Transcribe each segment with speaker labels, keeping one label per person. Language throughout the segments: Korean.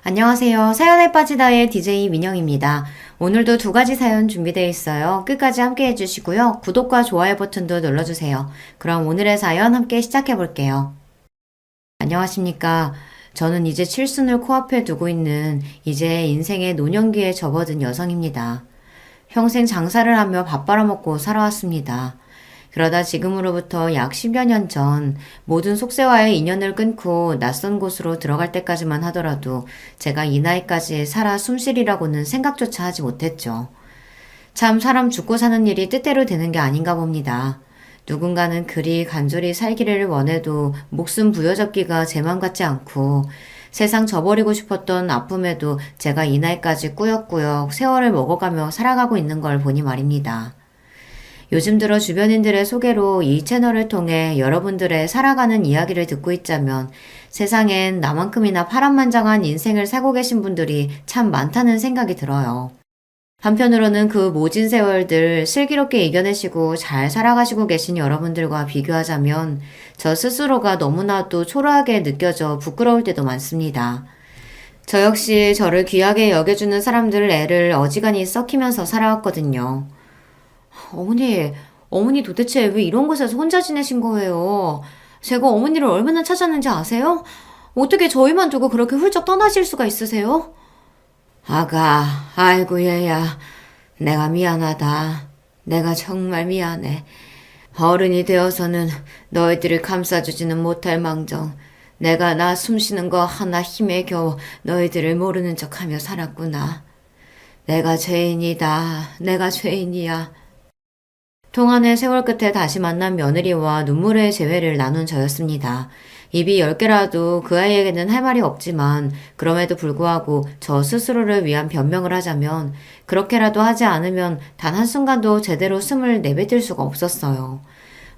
Speaker 1: 안녕하세요. 사연에 빠지다의 DJ 민영입니다. 오늘도 두 가지 사연 준비되어 있어요. 끝까지 함께 해주시고요. 구독과 좋아요 버튼도 눌러주세요. 그럼 오늘의 사연 함께 시작해 볼게요. 안녕하십니까. 저는 이제 칠순을 코앞에 두고 있는 이제 인생의 노년기에 접어든 여성입니다. 평생 장사를 하며 밥 벌어먹고 살아왔습니다. 그러다 지금으로부터 약 10여 년 전 모든 속세와의 인연을 끊고 낯선 곳으로 들어갈 때까지만 하더라도 제가 이 나이까지 살아 숨쉬리라고는 생각조차 하지 못했죠. 참 사람 죽고 사는 일이 뜻대로 되는 게 아닌가 봅니다. 누군가는 그리 간절히 살기를 원해도 목숨 부여잡기가 제 맘 같지 않고 세상 저버리고 싶었던 아픔에도 제가 이 나이까지 꾸역꾸역 세월을 먹어가며 살아가고 있는 걸 보니 말입니다. 요즘 들어 주변인들의 소개로 이 채널을 통해 여러분들의 살아가는 이야기를 듣고 있자면 세상엔 나만큼이나 파란만장한 인생을 살고 계신 분들이 참 많다는 생각이 들어요. 한편으로는 그 모진 세월들 슬기롭게 이겨내시고 잘 살아가시고 계신 여러분들과 비교하자면 저 스스로가 너무나도 초라하게 느껴져 부끄러울 때도 많습니다. 저 역시 저를 귀하게 여겨주는 사람들 애를 어지간히 썩히면서 살아왔거든요. 어머니 도대체 왜 이런 곳에서 혼자 지내신 거예요? 제가 어머니를 얼마나 찾았는지 아세요? 어떻게 저희만 두고 그렇게 훌쩍 떠나실 수가 있으세요? 아가, 아이고 얘야, 내가 미안하다. 내가 정말 미안해. 어른이 되어서는 너희들을 감싸주지는 못할 망정 내가 나 숨쉬는 거 하나 힘에 겨워 너희들을 모르는 척하며 살았구나. 내가 죄인이다. 내가 죄인이야. 동안의 세월 끝에 다시 만난 며느리와 눈물의 재회를 나눈 저였습니다. 입이 10개라도 그 아이에게는 할 말이 없지만 그럼에도 불구하고 저 스스로를 위한 변명을 하자면 그렇게라도 하지 않으면 단 한순간도 제대로 숨을 내뱉을 수가 없었어요.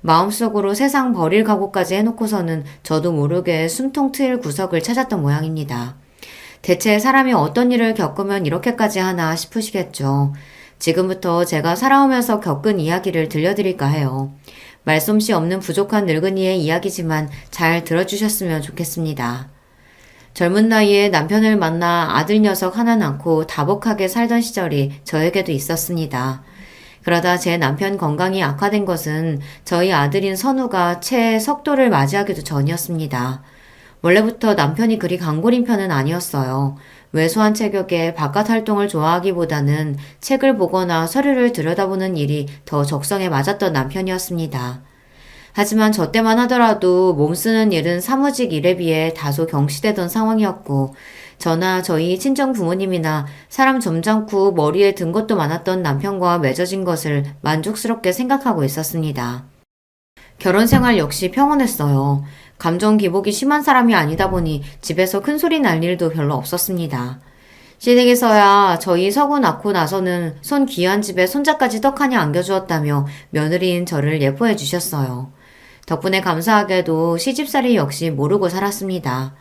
Speaker 1: 마음속으로 세상 버릴 각오까지 해놓고서는 저도 모르게 숨통 트일 구석을 찾았던 모양입니다. 대체 사람이 어떤 일을 겪으면 이렇게까지 하나 싶으시겠죠. 지금부터 제가 살아오면서 겪은 이야기를 들려드릴까 해요. 말솜씨 없는 부족한 늙은이의 이야기지만 잘 들어주셨으면 좋겠습니다. 젊은 나이에 남편을 만나 아들 녀석 하나 낳고 다복하게 살던 시절이 저에게도 있었습니다. 그러다 제 남편 건강이 악화된 것은 저희 아들인 선우가 채 석도를 맞이하기도 전이었습니다. 원래부터 남편이 그리 강골인 편은 아니었어요. 왜소한 체격에 바깥 활동을 좋아하기보다는 책을 보거나 서류를 들여다보는 일이 더 적성에 맞았던 남편이었습니다. 하지만 저 때만 하더라도 몸 쓰는 일은 사무직 일에 비해 다소 경시되던 상황이었고 저나 저희 친정 부모님이나 사람 점잖고 머리에 든 것도 많았던 남편과 맺어진 것을 만족스럽게 생각하고 있었습니다. 결혼 생활 역시 평온했어요. 감정 기복이 심한 사람이 아니다 보니 집에서 큰 소리 날 일도 별로 없었습니다. 시댁에서야 저희 서구 낳고 나서는 손 귀한 집에 손자까지 떡하니 안겨주었다며 며느리인 저를 예뻐해 주셨어요. 덕분에 감사하게도 시집살이 역시 모르고 살았습니다.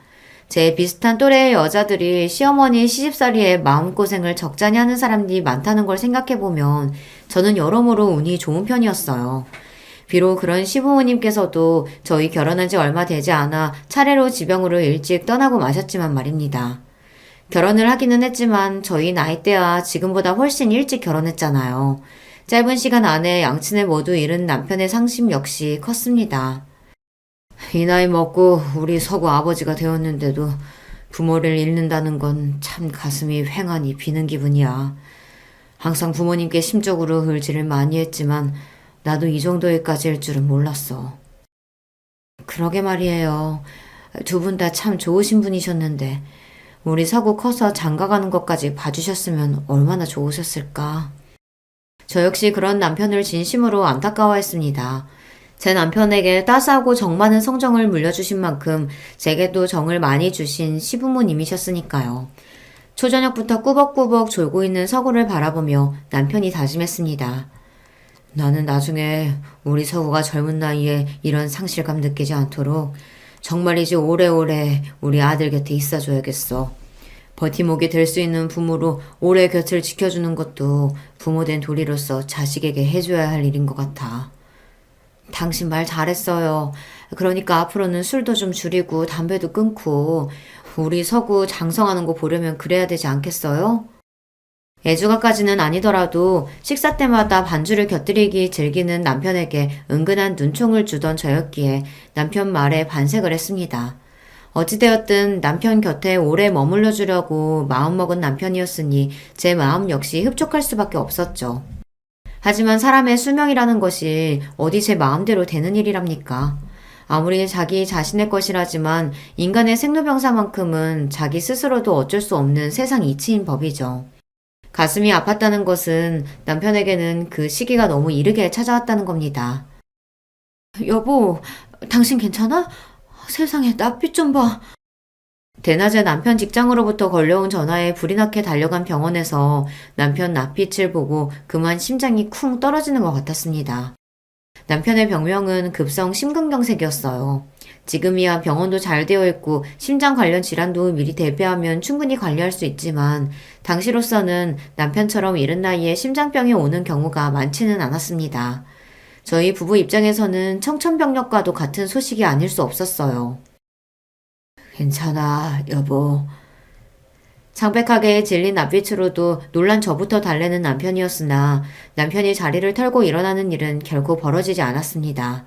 Speaker 1: 제 비슷한 또래의 여자들이 시어머니 시집살이에 마음고생을 적잖이 하는 사람들이 많다는 걸 생각해보면 저는 여러모로 운이 좋은 편이었어요. 비록 그런 시부모님께서도 저희 결혼한 지 얼마 되지 않아 차례로 지병으로 일찍 떠나고 마셨지만 말입니다. 결혼을 하기는 했지만 저희 나이대와 지금보다 훨씬 일찍 결혼했잖아요. 짧은 시간 안에 양친을 모두 잃은 남편의 상심 역시 컸습니다. 이 나이 먹고 우리 서구 아버지가 되었는데도 부모를 잃는다는 건 참 가슴이 휑하니 비는 기분이야. 항상 부모님께 심적으로 의지를 많이 했지만 나도 이 정도까지일 줄은 몰랐어. 그러게 말이에요. 두 분 다 참 좋으신 분이셨는데 우리 서구 커서 장가가는 것까지 봐주셨으면 얼마나 좋으셨을까. 저 역시 그런 남편을 진심으로 안타까워했습니다. 제 남편에게 따스하고 정 많은 성정을 물려주신 만큼 제게도 정을 많이 주신 시부모님이셨으니까요. 초저녁부터 꾸벅꾸벅 졸고 있는 서구를 바라보며 남편이 다짐했습니다. 나는 나중에 우리 서구가 젊은 나이에 이런 상실감 느끼지 않도록 정말이지 오래오래 우리 아들 곁에 있어줘야겠어. 버팀목이 될 수 있는 부모로 오래 곁을 지켜주는 것도 부모된 도리로서 자식에게 해줘야 할 일인 것 같아. 당신 말 잘했어요. 그러니까 앞으로는 술도 좀 줄이고 담배도 끊고 우리 서구 장성하는 거 보려면 그래야 되지 않겠어요? 애주가까지는 아니더라도 식사 때마다 반주를 곁들이기 즐기는 남편에게 은근한 눈총을 주던 저였기에 남편 말에 반색을 했습니다. 어찌되었든 남편 곁에 오래 머물러 주려고 마음먹은 남편이었으니 제 마음 역시 흡족할 수밖에 없었죠. 하지만 사람의 수명이라는 것이 어디 제 마음대로 되는 일이랍니까? 아무리 자기 자신의 것이라지만 인간의 생로병사만큼은 자기 스스로도 어쩔 수 없는 세상 이치인 법이죠. 가슴이 아팠다는 것은 남편에게는 그 시기가 너무 이르게 찾아왔다는 겁니다. 여보, 당신 괜찮아? 세상에 낯빛 좀 봐. 대낮에 남편 직장으로부터 걸려온 전화에 불이 나게 달려간 병원에서 남편 낯빛을 보고 그만 심장이 쿵 떨어지는 것 같았습니다. 남편의 병명은 급성 심근경색이었어요. 지금이야 병원도 잘 되어 있고 심장 관련 질환도 미리 대비하면 충분히 관리할 수 있지만 당시로서는 남편처럼 이른 나이에 심장병이 오는 경우가 많지는 않았습니다. 저희 부부 입장에서는 청천벽력과도 같은 소식이 아닐 수 없었어요. 괜찮아, 여보. 창백하게 질린 낯빛으로도 놀란 저부터 달래는 남편이었으나 남편이 자리를 털고 일어나는 일은 결코 벌어지지 않았습니다.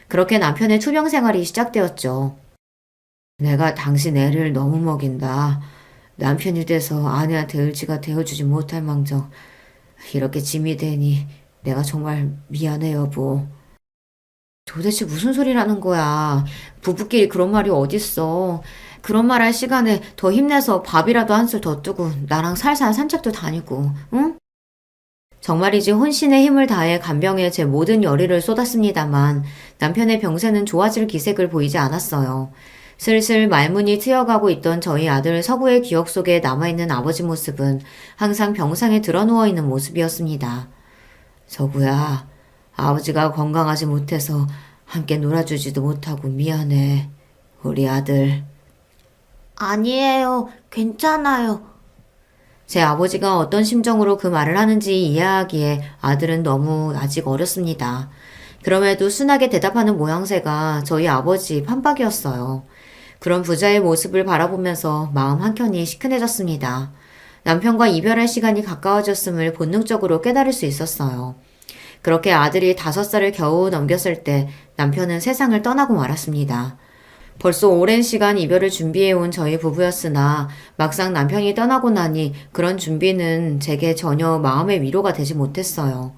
Speaker 1: 그렇게 남편의 투병 생활이 시작되었죠. 내가 당신 애를 너무 먹인다. 남편이 돼서 아내한테 의지가 되어주지 못할 망정 이렇게 짐이 되니 내가 정말 미안해 여보. 도대체 무슨 소리라는 거야. 부부끼리 그런 말이 어딨어. 그런 말 할 시간에 더 힘내서 밥이라도 한술 더 뜨고 나랑 살살 산책도 다니고, 응? 정말이지 혼신의 힘을 다해 간병에 제 모든 열의를 쏟았습니다만 남편의 병세는 좋아질 기색을 보이지 않았어요. 슬슬 말문이 트여가고 있던 저희 아들 서구의 기억 속에 남아있는 아버지 모습은 항상 병상에 드러누워 있는 모습이었습니다. 서구야, 아버지가 건강하지 못해서 함께 놀아주지도 못하고 미안해. 우리 아들. 아니에요. 괜찮아요. 제 아버지가 어떤 심정으로 그 말을 하는지 이해하기에 아들은 너무 아직 어렸습니다. 그럼에도 순하게 대답하는 모양새가 저희 아버지 판박이었어요. 그런 부자의 모습을 바라보면서 마음 한켠이 시큰해졌습니다. 남편과 이별할 시간이 가까워졌음을 본능적으로 깨달을 수 있었어요. 그렇게 아들이 5살을 겨우 넘겼을 때 남편은 세상을 떠나고 말았습니다. 벌써 오랜 시간 이별을 준비해온 저희 부부였으나 막상 남편이 떠나고 나니 그런 준비는 제게 전혀 마음의 위로가 되지 못했어요.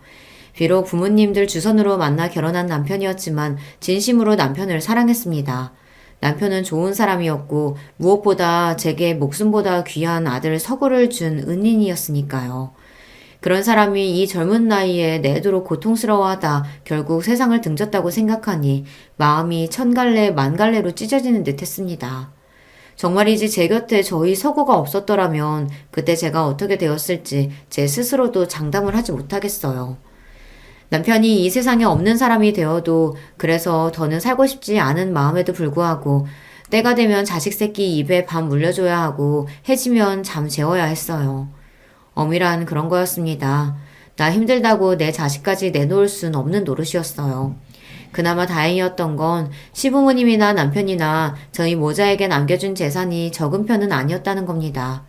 Speaker 1: 비록 부모님들 주선으로 만나 결혼한 남편이었지만 진심으로 남편을 사랑했습니다. 남편은 좋은 사람이었고 무엇보다 제게 목숨보다 귀한 아들 서구를 준 은인이었으니까요. 그런 사람이 이 젊은 나이에 내도록 고통스러워하다 결국 세상을 등졌다고 생각하니 마음이 천갈래 만갈래로 찢어지는 듯 했습니다. 정말이지 제 곁에 저희 서구가 없었더라면 그때 제가 어떻게 되었을지 제 스스로도 장담을 하지 못하겠어요. 남편이 이 세상에 없는 사람이 되어도 그래서 더는 살고 싶지 않은 마음에도 불구하고 때가 되면 자식 새끼 입에 밥 물려줘야 하고 해지면 잠 재워야 했어요. 엄밀한 그런 거였습니다. 나 힘들다고 내 자식까지 내놓을 순 없는 노릇이었어요. 그나마 다행이었던 건 시부모님이나 남편이나 저희 모자에게 남겨준 재산이 적은 편은 아니었다는 겁니다.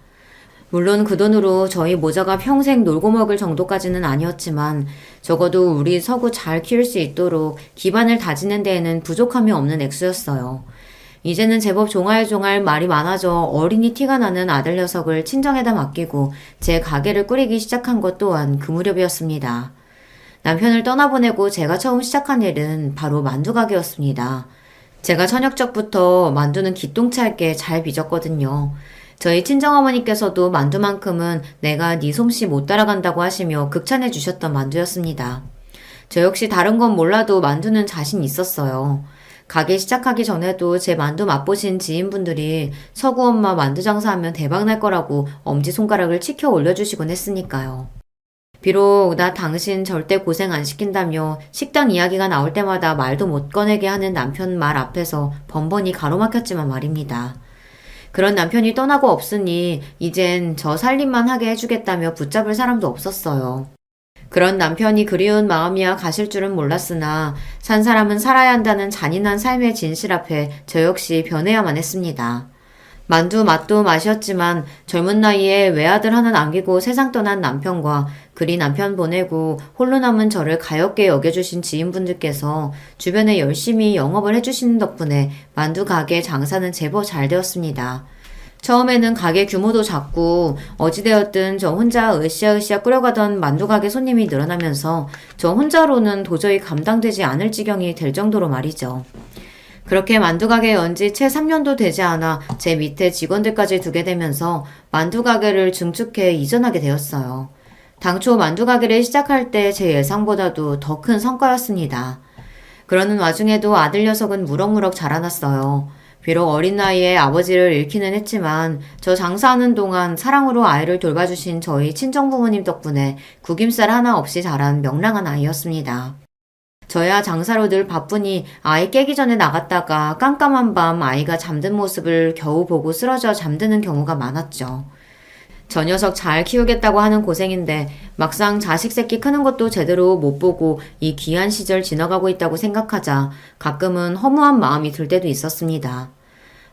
Speaker 1: 물론 그 돈으로 저희 모자가 평생 놀고 먹을 정도까지는 아니었지만 적어도 우리 서구 잘 키울 수 있도록 기반을 다지는 데에는 부족함이 없는 액수였어요. 이제는 제법 종알종알 말이 많아져 어린이 티가 나는 아들 녀석을 친정에다 맡기고 제 가게를 꾸리기 시작한 것 또한 그 무렵이었습니다. 남편을 떠나보내고 제가 처음 시작한 일은 바로 만두 가게였습니다. 제가 저녁적부터 만두는 기똥차게 잘 빚었거든요. 저희 친정어머니께서도 만두만큼은 내가 네 솜씨 못 따라간다고 하시며 극찬해 주셨던 만두였습니다. 저 역시 다른 건 몰라도 만두는 자신 있었어요. 가게 시작하기 전에도 제 만두 맛보신 지인분들이 서구 엄마 만두 장사하면 대박 날 거라고 엄지손가락을 치켜 올려주시곤 했으니까요. 비록 나 당신 절대 고생 안 시킨다며 식당 이야기가 나올 때마다 말도 못 꺼내게 하는 남편 말 앞에서 번번이 가로막혔지만 말입니다. 그런 남편이 떠나고 없으니 이젠 저 살림만 하게 해주겠다며 붙잡을 사람도 없었어요. 그런 남편이 그리운 마음이야 가실 줄은 몰랐으나 산 사람은 살아야 한다는 잔인한 삶의 진실 앞에 저 역시 변해야만 했습니다. 만두 맛도 맛이었지만 젊은 나이에 외아들 하나 남기고 세상 떠난 남편과 그리 남편 보내고 홀로 남은 저를 가엾게 여겨주신 지인분들께서 주변에 열심히 영업을 해주시는 덕분에 만두 가게 장사는 제법 잘 되었습니다. 처음에는 가게 규모도 작고 어찌되었든 저 혼자 으쌰으쌰 끓여가던 만두 가게 손님이 늘어나면서 저 혼자로는 도저히 감당되지 않을 지경이 될 정도로 말이죠. 그렇게 만두 가게 연 지 채 3년도 되지 않아 제 밑에 직원들까지 두게 되면서 만두 가게를 증축해 이전하게 되었어요. 당초 만두 가게를 시작할 때 제 예상보다도 더 큰 성과였습니다. 그러는 와중에도 아들 녀석은 무럭무럭 자라났어요. 비록 어린 나이에 아버지를 잃기는 했지만 저 장사하는 동안 사랑으로 아이를 돌봐주신 저희 친정부모님 덕분에 구김살 하나 없이 자란 명랑한 아이였습니다. 저야 장사로 늘 바쁘니 아이 깨기 전에 나갔다가 깜깜한 밤 아이가 잠든 모습을 겨우 보고 쓰러져 잠드는 경우가 많았죠. 저 녀석 잘 키우겠다고 하는 고생인데 막상 자식 새끼 크는 것도 제대로 못 보고 이 귀한 시절 지나가고 있다고 생각하자 가끔은 허무한 마음이 들 때도 있었습니다.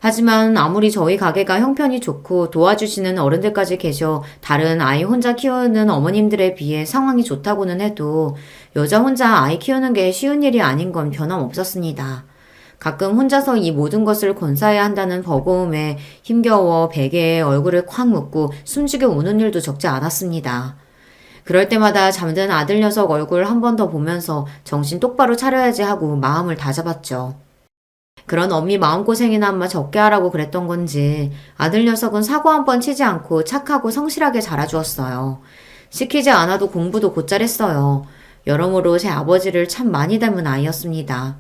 Speaker 1: 하지만 아무리 저희 가게가 형편이 좋고 도와주시는 어른들까지 계셔 다른 아이 혼자 키우는 어머님들에 비해 상황이 좋다고는 해도 여자 혼자 아이 키우는 게 쉬운 일이 아닌 건 변함없었습니다. 가끔 혼자서 이 모든 것을 건사해야 한다는 버거움에 힘겨워 베개에 얼굴을 콱 묻고 숨죽여 우는 일도 적지 않았습니다. 그럴 때마다 잠든 아들 녀석 얼굴 한 번 더 보면서 정신 똑바로 차려야지 하고 마음을 다잡았죠. 그런 엄미 마음고생이나마 적게 하라고 그랬던 건지 아들 녀석은 사고 한 번 치지 않고 착하고 성실하게 자라주었어요. 시키지 않아도 공부도 곧잘 했어요. 여러모로 제 아버지를 참 많이 닮은 아이였습니다.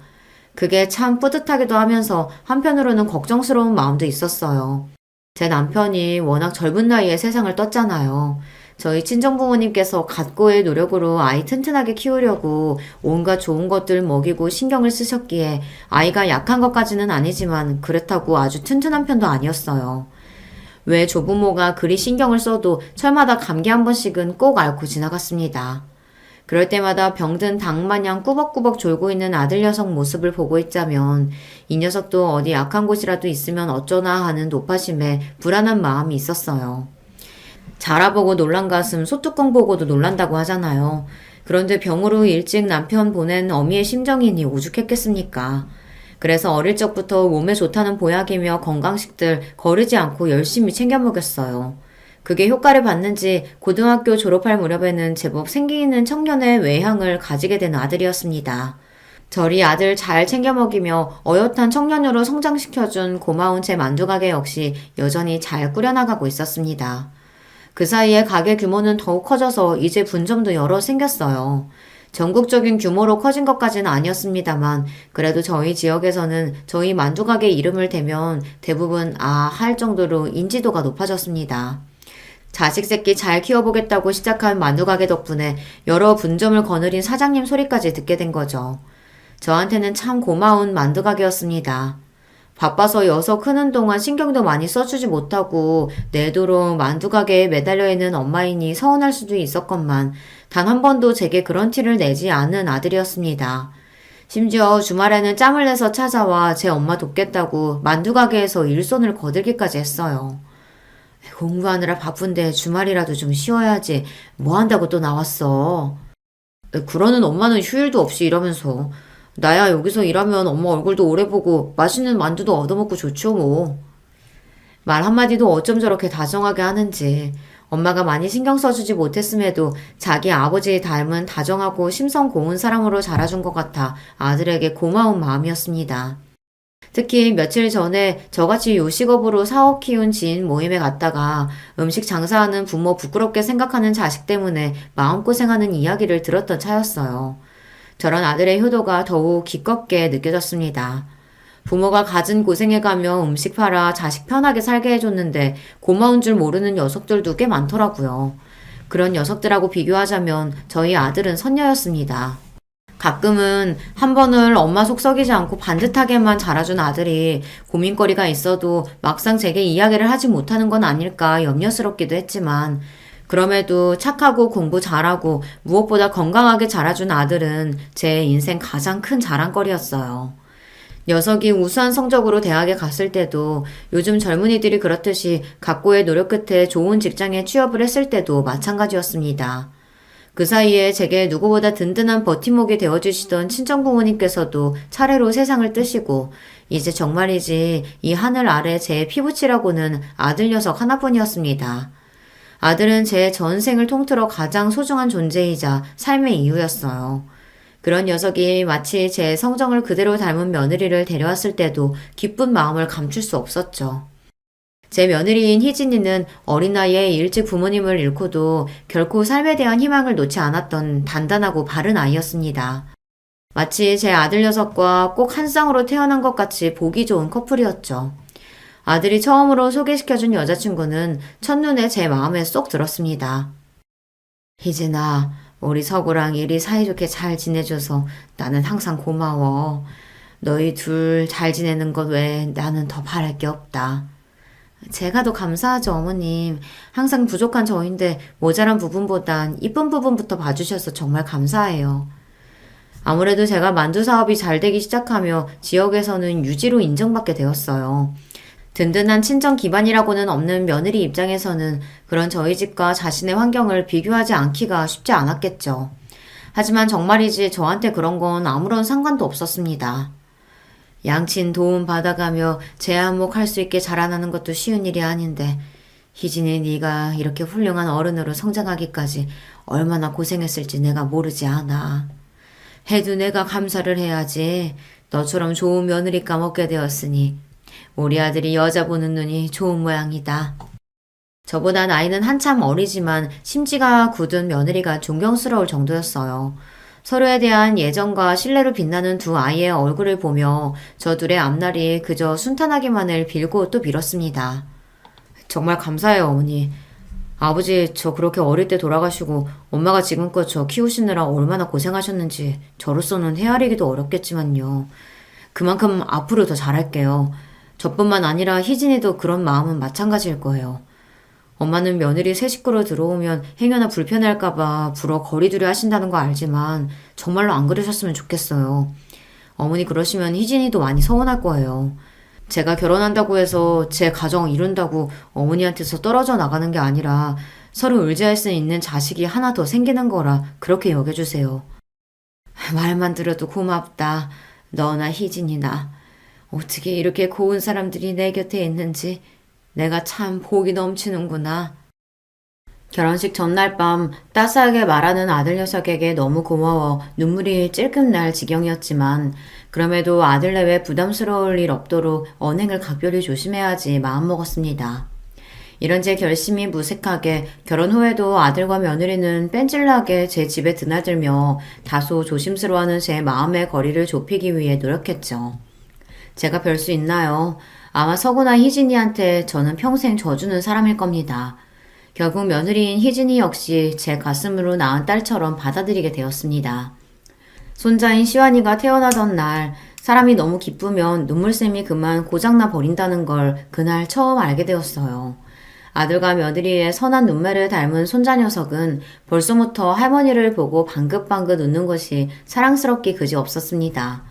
Speaker 1: 그게 참 뿌듯하기도 하면서 한편으로는 걱정스러운 마음도 있었어요. 제 남편이 워낙 젊은 나이에 세상을 떴잖아요. 저희 친정부모님께서 갖고의 노력으로 아이 튼튼하게 키우려고 온갖 좋은 것들 먹이고 신경을 쓰셨기에 아이가 약한 것까지는 아니지만 그렇다고 아주 튼튼한 편도 아니었어요. 왜 조부모가 그리 신경을 써도 철마다 감기 한 번씩은 꼭 앓고 지나갔습니다. 그럴 때마다 병든 닭 마냥 꾸벅꾸벅 졸고 있는 아들 녀석 모습을 보고 있자면 이 녀석도 어디 약한 곳이라도 있으면 어쩌나 하는 노파심에 불안한 마음이 있었어요. 자라보고 놀란 가슴 소뚜껑 보고도 놀란다고 하잖아요. 그런데 병으로 일찍 남편 보낸 어미의 심정이니 오죽했겠습니까? 그래서 어릴 적부터 몸에 좋다는 보약이며 건강식들 거르지 않고 열심히 챙겨 먹였어요. 그게 효과를 봤는지 고등학교 졸업할 무렵에는 제법 생기 있는 청년의 외향을 가지게 된 아들이었습니다. 저리 아들 잘 챙겨 먹이며 어엿한 청년으로 성장시켜준 고마운 제 만두가게 역시 여전히 잘 꾸려나가고 있었습니다. 그 사이에 가게 규모는 더욱 커져서 이제 분점도 여러 생겼어요. 전국적인 규모로 커진 것까지는 아니었습니다만 그래도 저희 지역에서는 저희 만두가게 이름을 대면 대부분 할 정도로 인지도가 높아졌습니다. 자식 새끼 잘 키워보겠다고 시작한 만두가게 덕분에 여러 분점을 거느린 사장님 소리까지 듣게 된 거죠. 저한테는 참 고마운 만두가게였습니다. 바빠서 여서 크는 동안 신경도 많이 써주지 못하고 내도록 만두가게에 매달려 있는 엄마이니 서운할 수도 있었건만 단 한 번도 제게 그런 티를 내지 않은 아들이었습니다. 심지어 주말에는 짬을 내서 찾아와 제 엄마 돕겠다고 만두가게에서 일손을 거들기까지 했어요. 공부하느라 바쁜데 주말이라도 좀 쉬어야지 뭐 한다고 또 나왔어. 그러는 엄마는 휴일도 없이 일하면서 나야 여기서 일하면 엄마 얼굴도 오래 보고 맛있는 만두도 얻어먹고 좋죠 뭐. 말 한마디도 어쩜 저렇게 다정하게 하는지. 엄마가 많이 신경 써주지 못했음에도 자기 아버지 닮은 다정하고 심성 고운 사람으로 자라준 것 같아 아들에게 고마운 마음이었습니다. 특히 며칠 전에 저같이 요식업으로 사업 키운 지인 모임에 갔다가 음식 장사하는 부모 부끄럽게 생각하는 자식 때문에 마음고생하는 이야기를 들었던 차였어요. 저런 아들의 효도가 더욱 기껍게 느껴졌습니다. 부모가 갖은 고생해가며 음식 팔아 자식 편하게 살게 해줬는데 고마운 줄 모르는 녀석들도 꽤 많더라고요. 그런 녀석들하고 비교하자면 저희 아들은 선녀였습니다. 가끔은 한 번을 엄마 속 썩이지 않고 반듯하게만 자라준 아들이 고민거리가 있어도 막상 제게 이야기를 하지 못하는 건 아닐까 염려스럽기도 했지만 그럼에도 착하고 공부 잘하고 무엇보다 건강하게 자라준 아들은 제 인생 가장 큰 자랑거리였어요. 녀석이 우수한 성적으로 대학에 갔을 때도 요즘 젊은이들이 그렇듯이 각고의 노력 끝에 좋은 직장에 취업을 했을 때도 마찬가지였습니다. 그 사이에 제게 누구보다 든든한 버팀목이 되어주시던 친정부모님께서도 차례로 세상을 뜨시고 이제 정말이지 이 하늘 아래 제 피부치라고는 아들 녀석 하나뿐이었습니다. 아들은 제 전생을 통틀어 가장 소중한 존재이자 삶의 이유였어요. 그런 녀석이 마치 제 성정을 그대로 닮은 며느리를 데려왔을 때도 기쁜 마음을 감출 수 없었죠. 제 며느리인 희진이는 어린 나이에 일찍 부모님을 잃고도 결코 삶에 대한 희망을 놓지 않았던 단단하고 바른 아이였습니다. 마치 제 아들 녀석과 꼭 한 쌍으로 태어난 것 같이 보기 좋은 커플이었죠. 아들이 처음으로 소개시켜준 여자친구는 첫눈에 제 마음에 쏙 들었습니다. 희진아, 우리 서구랑 일이 사이좋게 잘 지내줘서 나는 항상 고마워. 너희 둘 잘 지내는 것 외에 나는 더 바랄 게 없다. 제가 더 감사하죠, 어머님. 항상 부족한 저인데 모자란 부분보단 이쁜 부분부터 봐주셔서 정말 감사해요. 아무래도 제가 만두 사업이 잘 되기 시작하며 지역에서는 유지로 인정받게 되었어요. 든든한 친정 기반이라고는 없는 며느리 입장에서는 그런 저희 집과 자신의 환경을 비교하지 않기가 쉽지 않았겠죠. 하지만 정말이지 저한테 그런 건 아무런 상관도 없었습니다. 양친 도움 받아가며 제 안목할 수 있게 자라나는 것도 쉬운 일이 아닌데 희진이 네가 이렇게 훌륭한 어른으로 성장하기까지 얼마나 고생했을지 내가 모르지 않아. 해도 내가 감사를 해야지. 너처럼 좋은 며느리 까먹게 되었으니 우리 아들이 여자 보는 눈이 좋은 모양이다. 저보다 나이는 한참 어리지만 심지가 굳은 며느리가 존경스러울 정도였어요. 서로에 대한 예정과 신뢰로 빛나는 두 아이의 얼굴을 보며 저 둘의 앞날이 그저 순탄하기만을 빌고 또 빌었습니다. 정말 감사해요, 어머니. 아버지 저 그렇게 어릴 때 돌아가시고 엄마가 지금껏 저 키우시느라 얼마나 고생하셨는지 저로서는 헤아리기도 어렵겠지만요. 그만큼 앞으로 더 잘할게요. 저뿐만 아니라 희진이도 그런 마음은 마찬가지일 거예요. 엄마는 며느리 새 식구로 들어오면 행여나 불편할까봐 불어 거리두리 하신다는 거 알지만 정말로 안 그러셨으면 좋겠어요. 어머니 그러시면 희진이도 많이 서운할 거예요. 제가 결혼한다고 해서 제 가정 이룬다고 어머니한테서 떨어져 나가는 게 아니라 서로 의지할 수 있는 자식이 하나 더 생기는 거라 그렇게 여겨주세요. 말만 들어도 고맙다. 너나 희진이나. 어떻게 이렇게 고운 사람들이 내 곁에 있는지 내가 참 복이 넘치는구나. 결혼식 전날 밤 따스하게 말하는 아들 녀석에게 너무 고마워 눈물이 찔끔 날 지경이었지만 그럼에도 아들 내외 부담스러울 일 없도록 언행을 각별히 조심해야지 마음먹었습니다. 이런 제 결심이 무색하게 결혼 후에도 아들과 며느리는 뺀질나게 제 집에 드나들며 다소 조심스러워하는 제 마음의 거리를 좁히기 위해 노력했죠. 제가 별 수 있나요? 아마 서구나 희진이한테 저는 평생 져주는 사람일 겁니다. 결국 며느리인 희진이 역시 제 가슴으로 낳은 딸처럼 받아들이게 되었습니다. 손자인 시완이가 태어나던 날 사람이 너무 기쁘면 눈물샘이 그만 고장나 버린다는 걸 그날 처음 알게 되었어요. 아들과 며느리의 선한 눈매를 닮은 손자 녀석은 벌써부터 할머니를 보고 방긋방긋 웃는 것이 사랑스럽기 그지 없었습니다.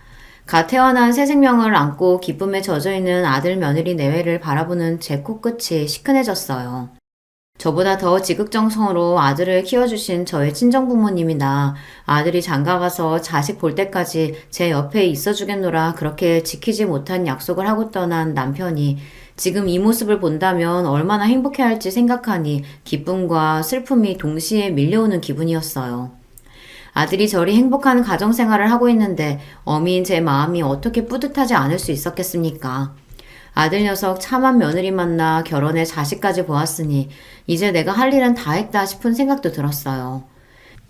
Speaker 1: 갓 태어난 새 생명을 안고 기쁨에 젖어있는 아들 며느리 내외를 바라보는 제 코끝이 시큰해졌어요. 저보다 더 지극정성으로 아들을 키워주신 저의 친정부모님이나 아들이 장가가서 자식 볼 때까지 제 옆에 있어주겠노라 그렇게 지키지 못한 약속을 하고 떠난 남편이 지금 이 모습을 본다면 얼마나 행복해할지 생각하니 기쁨과 슬픔이 동시에 밀려오는 기분이었어요. 아들이 저리 행복한 가정생활을 하고 있는데 어미인 제 마음이 어떻게 뿌듯하지 않을 수 있었겠습니까? 아들 녀석 참한 며느리 만나 결혼해 자식까지 보았으니 이제 내가 할 일은 다 했다 싶은 생각도 들었어요.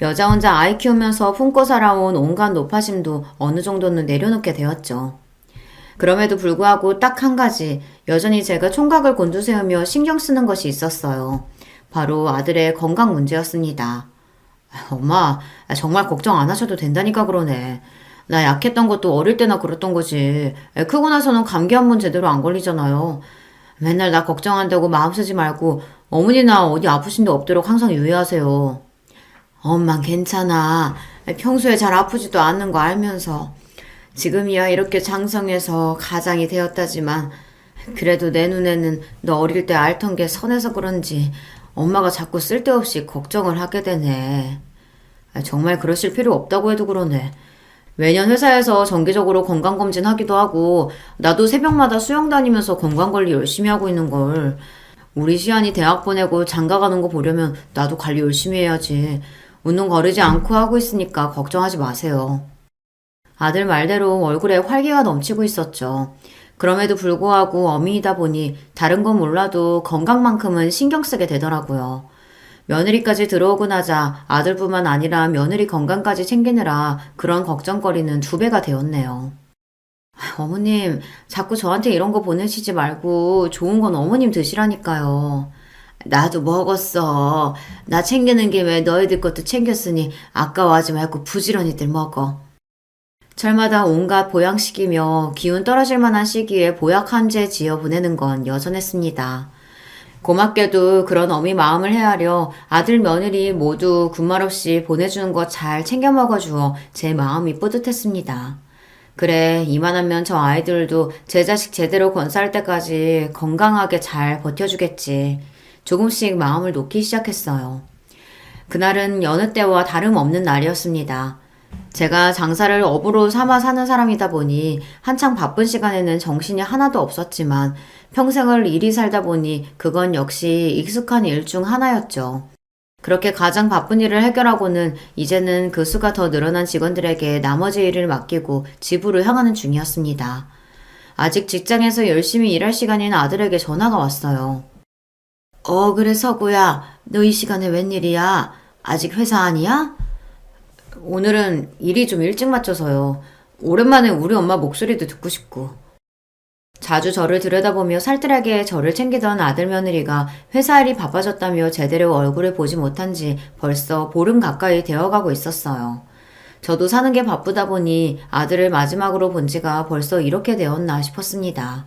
Speaker 1: 여자 혼자 아이 키우면서 품고 살아온 온갖 노파심도 어느 정도는 내려놓게 되었죠. 그럼에도 불구하고 딱 한 가지 여전히 제가 총각을 곤두세우며 신경 쓰는 것이 있었어요. 바로 아들의 건강 문제였습니다. 엄마, 정말 걱정 안 하셔도 된다니까 그러네. 나 약했던 것도 어릴 때나 그랬던 거지. 크고 나서는 감기 한 번 제대로 안 걸리잖아요. 맨날 나 걱정한다고 마음 쓰지 말고 어머니나 어디 아프신 데 없도록 항상 유의하세요. 엄만 괜찮아. 평소에 잘 아프지도 않는 거 알면서. 지금이야 이렇게 장성해서 가장이 되었다지만 그래도 내 눈에는 너 어릴 때 앓던 게 선해서 그런지 엄마가 자꾸 쓸데없이 걱정을 하게 되네. 정말 그러실 필요 없다고 해도 그러네. 매년 회사에서 정기적으로 건강검진 하기도 하고 나도 새벽마다 수영 다니면서 건강관리 열심히 하고 있는 걸. 우리 시안이 대학 보내고 장가 가는 거 보려면 나도 관리 열심히 해야지. 운동 거르지 않고 하고 있으니까 걱정하지 마세요. 아들 말대로 얼굴에 활기가 넘치고 있었죠. 그럼에도 불구하고 어미이다 보니 다른 건 몰라도 건강만큼은 신경 쓰게 되더라고요. 며느리까지 들어오고 나자 아들뿐만 아니라 며느리 건강까지 챙기느라 그런 걱정거리는 2배가 되었네요. 어머님, 자꾸 저한테 이런 거 보내시지 말고 좋은 건 어머님 드시라니까요. 나도 먹었어. 나 챙기는 김에 너희들 것도 챙겼으니 아까워하지 말고 부지런히들 먹어. 철마다 온갖 보양식이며 기운 떨어질 만한 시기에 보약 한제 지어 보내는 건 여전했습니다. 고맙게도 그런 어미 마음을 헤아려 아들 며느리 모두 군말 없이 보내주는 것 잘 챙겨 먹어주어 제 마음이 뿌듯했습니다. 그래, 이만하면 저 아이들도 제 자식 제대로 건사할 때까지 건강하게 잘 버텨주겠지. 조금씩 마음을 놓기 시작했어요. 그날은 여느 때와 다름없는 날이었습니다. 제가 장사를 업으로 삼아 사는 사람이다 보니 한창 바쁜 시간에는 정신이 하나도 없었지만 평생을 일이 살다 보니 그건 역시 익숙한 일 중 하나였죠. 그렇게 가장 바쁜 일을 해결하고는 이제는 그 수가 더 늘어난 직원들에게 나머지 일을 맡기고 집으로 향하는 중이었습니다. 아직 직장에서 열심히 일할 시간인 아들에게 전화가 왔어요. 그래 서구야. 너 이 시간에 웬일이야? 아직 회사 아니야? 오늘은 일이 좀 일찍 마쳐서요. 오랜만에 우리 엄마 목소리도 듣고 싶고. 자주 저를 들여다보며 살뜰하게 저를 챙기던 아들 며느리가 회사 일이 바빠졌다며 제대로 얼굴을 보지 못한 지 벌써 보름 가까이 되어가고 있었어요. 저도 사는 게 바쁘다 보니 아들을 마지막으로 본 지가 벌써 이렇게 되었나 싶었습니다.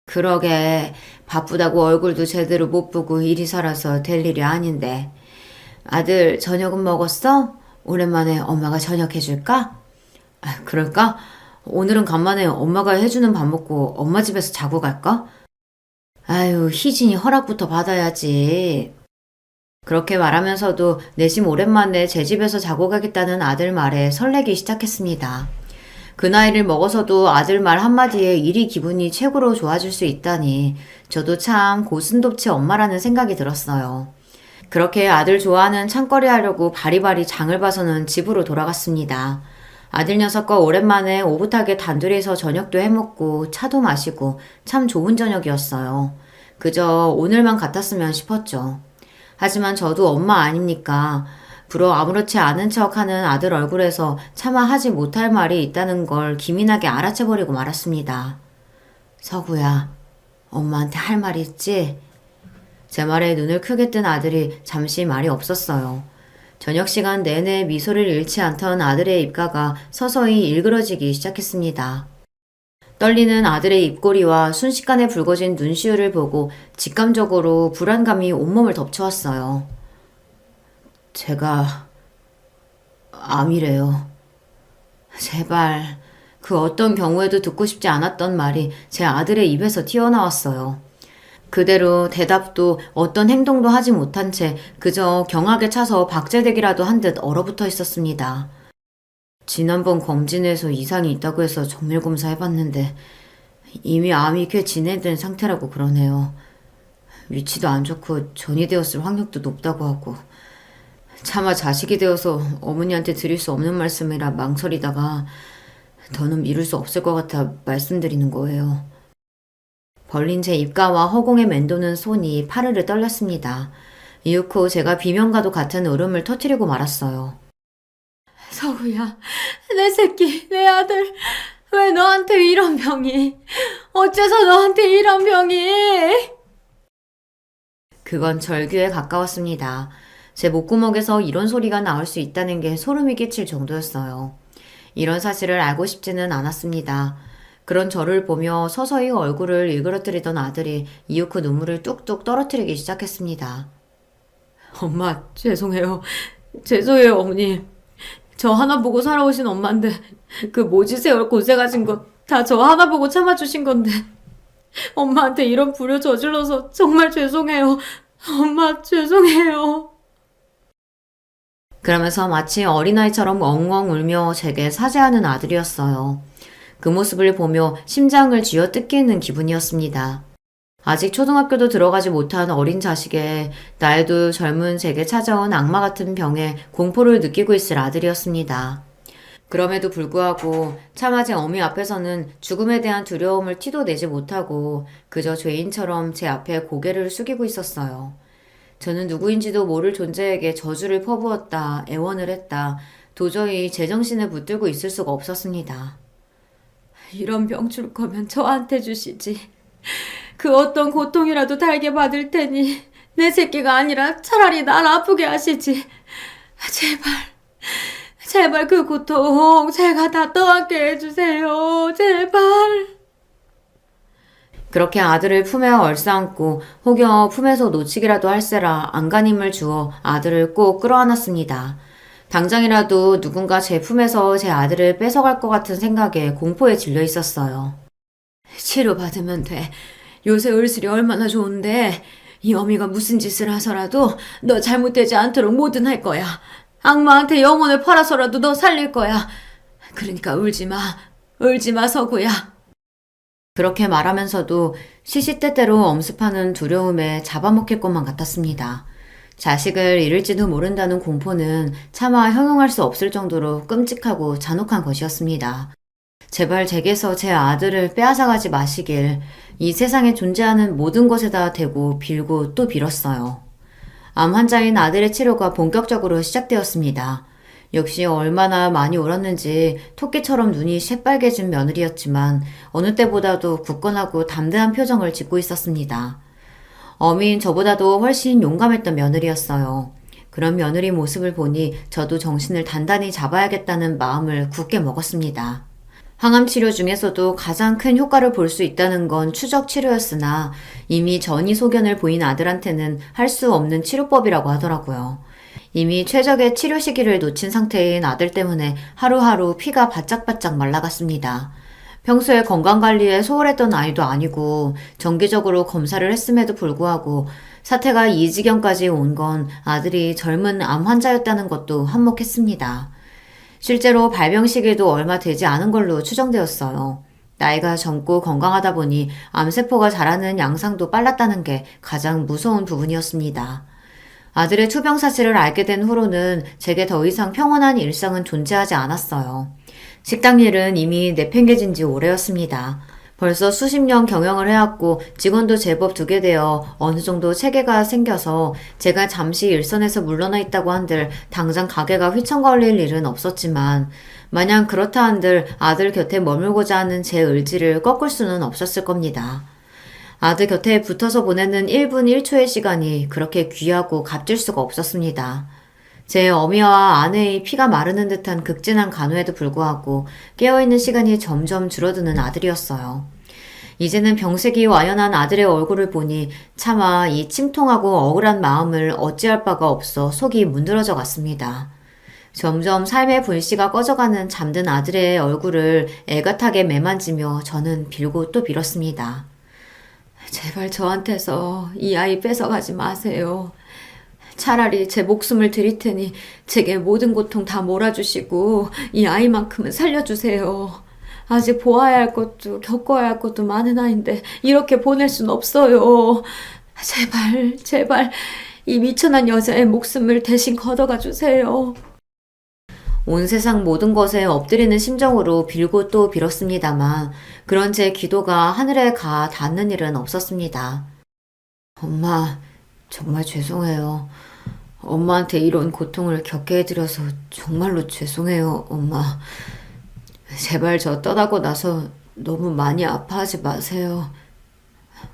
Speaker 1: 그러게 바쁘다고 얼굴도 제대로 못 보고 일이 살아서 될 일이 아닌데. 아들 저녁은 먹었어? 오랜만에 엄마가 저녁 해줄까? 그럴까? 오늘은 간만에 엄마가 해주는 밥 먹고 엄마 집에서 자고 갈까? 아유, 희진이 허락부터 받아야지. 그렇게 말하면서도 내심 오랜만에 제 집에서 자고 가겠다는 아들 말에 설레기 시작했습니다. 그 나이를 먹어서도 아들 말 한마디에 일이 기분이 최고로 좋아질 수 있다니 저도 참 고슴도치 엄마라는 생각이 들었어요. 그렇게 아들 좋아하는 창거리 하려고 바리바리 장을 봐서는 집으로 돌아갔습니다. 아들 녀석과 오랜만에 오붓하게 단둘이서 저녁도 해먹고 차도 마시고 참 좋은 저녁이었어요. 그저 오늘만 같았으면 싶었죠. 하지만 저도 엄마 아닙니까? 불어 아무렇지 않은 척하는 아들 얼굴에서 차마 하지 못할 말이 있다는 걸 기민하게 알아채버리고 말았습니다. 서구야, 엄마한테 할 말 있지? 제 말에 눈을 크게 뜬 아들이 잠시 말이 없었어요. 저녁 시간 내내 미소를 잃지 않던 아들의 입가가 서서히 일그러지기 시작했습니다. 떨리는 아들의 입꼬리와 순식간에 붉어진 눈시울을 보고 직감적으로 불안감이 온몸을 덮쳐왔어요. 제가 암이래요. 제발 그 어떤 경우에도 듣고 싶지 않았던 말이 제 아들의 입에서 튀어나왔어요. 그대로 대답도 어떤 행동도 하지 못한 채 그저 경악에 차서 박제되기라도 한 듯 얼어붙어 있었습니다. 지난번 검진에서 이상이 있다고 해서 정밀검사 해봤는데 이미 암이 꽤 진행된 상태라고 그러네요. 위치도 안 좋고 전이 되었을 확률도 높다고 하고 차마 자식이 되어서 어머니한테 드릴 수 없는 말씀이라 망설이다가 더는 미룰 수 없을 것 같아 말씀드리는 거예요. 벌린 제 입가와 허공에 맴도는 손이 파르르 떨렸습니다. 이윽고 제가 비명과도 같은 울음을 터뜨리고 말았어요. 서구야, 내 새끼, 내 아들, 왜 너한테 이런 병이? 어째서 너한테 이런 병이? 그건 절규에 가까웠습니다. 제 목구멍에서 이런 소리가 나올 수 있다는 게 소름이 끼칠 정도였어요. 이런 사실을 알고 싶지는 않았습니다. 그런 저를 보며 서서히 얼굴을 일그러뜨리던 아들이 이윽고 눈물을 뚝뚝 떨어뜨리기 시작했습니다. 엄마, 죄송해요. 죄송해요, 어머니. 저 하나 보고 살아오신 엄마인데 그 모지 세월 고생하신 거 다 저 하나 보고 참아주신 건데 엄마한테 이런 불효 저질러서 정말 죄송해요. 엄마, 죄송해요. 그러면서 마치 어린아이처럼 엉엉 울며 제게 사죄하는 아들이었어요. 그 모습을 보며 심장을 쥐어뜯기는 기분이었습니다. 아직 초등학교도 들어가지 못한 어린 자식의 나이도 젊은 제게 찾아온 악마 같은 병에 공포를 느끼고 있을 아들이었습니다. 그럼에도 불구하고 차마 제 어미 앞에서는 죽음에 대한 두려움을 티도 내지 못하고 그저 죄인처럼 제 앞에 고개를 숙이고 있었어요. 저는 누구인지도 모를 존재에게 저주를 퍼부었다, 애원을 했다. 도저히 제정신을 붙들고 있을 수가 없었습니다. 이런 병 줄 거면 저한테 주시지. 그 어떤 고통이라도 달게 받을 테니 내 새끼가 아니라 차라리 날 아프게 하시지. 제발, 제발 그 고통 제가 다 떠안게 해주세요. 제발. 그렇게 아들을 품에 얼싸안고 혹여 품에서 놓치기라도 할세라 안간힘을 주어 아들을 꼭 끌어안았습니다. 당장이라도 누군가 제 품에서 제 아들을 뺏어갈 것 같은 생각에 공포에 질려 있었어요. 치료받으면 돼. 요새 을술이 얼마나 좋은데 이 어미가 무슨 짓을 하서라도 너 잘못되지 않도록 뭐든 할 거야. 악마한테 영혼을 팔아서라도 너 살릴 거야. 그러니까 울지 마. 울지 마, 서구야. 그렇게 말하면서도 시시때때로 엄습하는 두려움에 잡아먹힐 것만 같았습니다. 자식을 잃을지도 모른다는 공포는 차마 형용할 수 없을 정도로 끔찍하고 잔혹한 것이었습니다. 제발 제게서 제 아들을 빼앗아가지 마시길 이 세상에 존재하는 모든 것에다 대고 빌고 또 빌었어요. 암 환자인 아들의 치료가 본격적으로 시작되었습니다. 역시 얼마나 많이 울었는지 토끼처럼 눈이 새빨개진 며느리였지만 어느 때보다도 굳건하고 담대한 표정을 짓고 있었습니다. 어미인 저보다도 훨씬 용감했던 며느리였어요. 그런 며느리 모습을 보니 저도 정신을 단단히 잡아야겠다는 마음을 굳게 먹었습니다. 항암 치료 중에서도 가장 큰 효과를 볼 수 있다는 건 추적 치료였으나 이미 전이 소견을 보인 아들한테는 할 수 없는 치료법이라고 하더라고요. 이미 최적의 치료 시기를 놓친 상태인 아들 때문에 하루하루 피가 바짝바짝 말라갔습니다. 평소에 건강관리에 소홀했던 아이도 아니고 정기적으로 검사를 했음에도 불구하고 사태가 이 지경까지 온 건 아들이 젊은 암 환자였다는 것도 한몫했습니다. 실제로 발병 시기도 얼마 되지 않은 걸로 추정되었어요. 나이가 젊고 건강하다 보니 암세포가 자라는 양상도 빨랐다는 게 가장 무서운 부분이었습니다. 아들의 투병 사실을 알게 된 후로는 제게 더 이상 평온한 일상은 존재하지 않았어요. 식당 일은 이미 내팽개진 지 오래였습니다. 벌써 수십 년 경영을 해왔고 직원도 제법 두게 되어 어느 정도 체계가 생겨서 제가 잠시 일선에서 물러나 있다고 한들 당장 가게가 휘청거릴 일은 없었지만 마냥 그렇다 한들 아들 곁에 머물고자 하는 제 의지를 꺾을 수는 없었을 겁니다. 아들 곁에 붙어서 보내는 1분 1초의 시간이 그렇게 귀하고 값질 수가 없었습니다. 제 어미와 아내의 피가 마르는 듯한 극진한 간호에도 불구하고 깨어있는 시간이 점점 줄어드는 아들이었어요. 이제는 병색이 와연한 아들의 얼굴을 보니 차마 이 침통하고 억울한 마음을 어찌할 바가 없어 속이 문드러져 갔습니다. 점점 삶의 불씨가 꺼져가는 잠든 아들의 얼굴을 애같하게 매만지며 저는 빌고 또 빌었습니다. 제발 저한테서 이 아이 뺏어가지 마세요. 차라리 제 목숨을 드릴 테니 제게 모든 고통 다 몰아주시고 이 아이만큼은 살려주세요. 아직 보아야 할 것도 겪어야 할 것도 많은 아이인데 이렇게 보낼 순 없어요. 제발 제발 이 미천한 여자의 목숨을 대신 걷어가 주세요. 온 세상 모든 것에 엎드리는 심정으로 빌고 또 빌었습니다만 그런 제 기도가 하늘에 가 닿는 일은 없었습니다. 엄마, 정말 죄송해요. 엄마한테 이런 고통을 겪게 해드려서 정말로 죄송해요, 엄마. 제발 저 떠나고 나서 너무 많이 아파하지 마세요.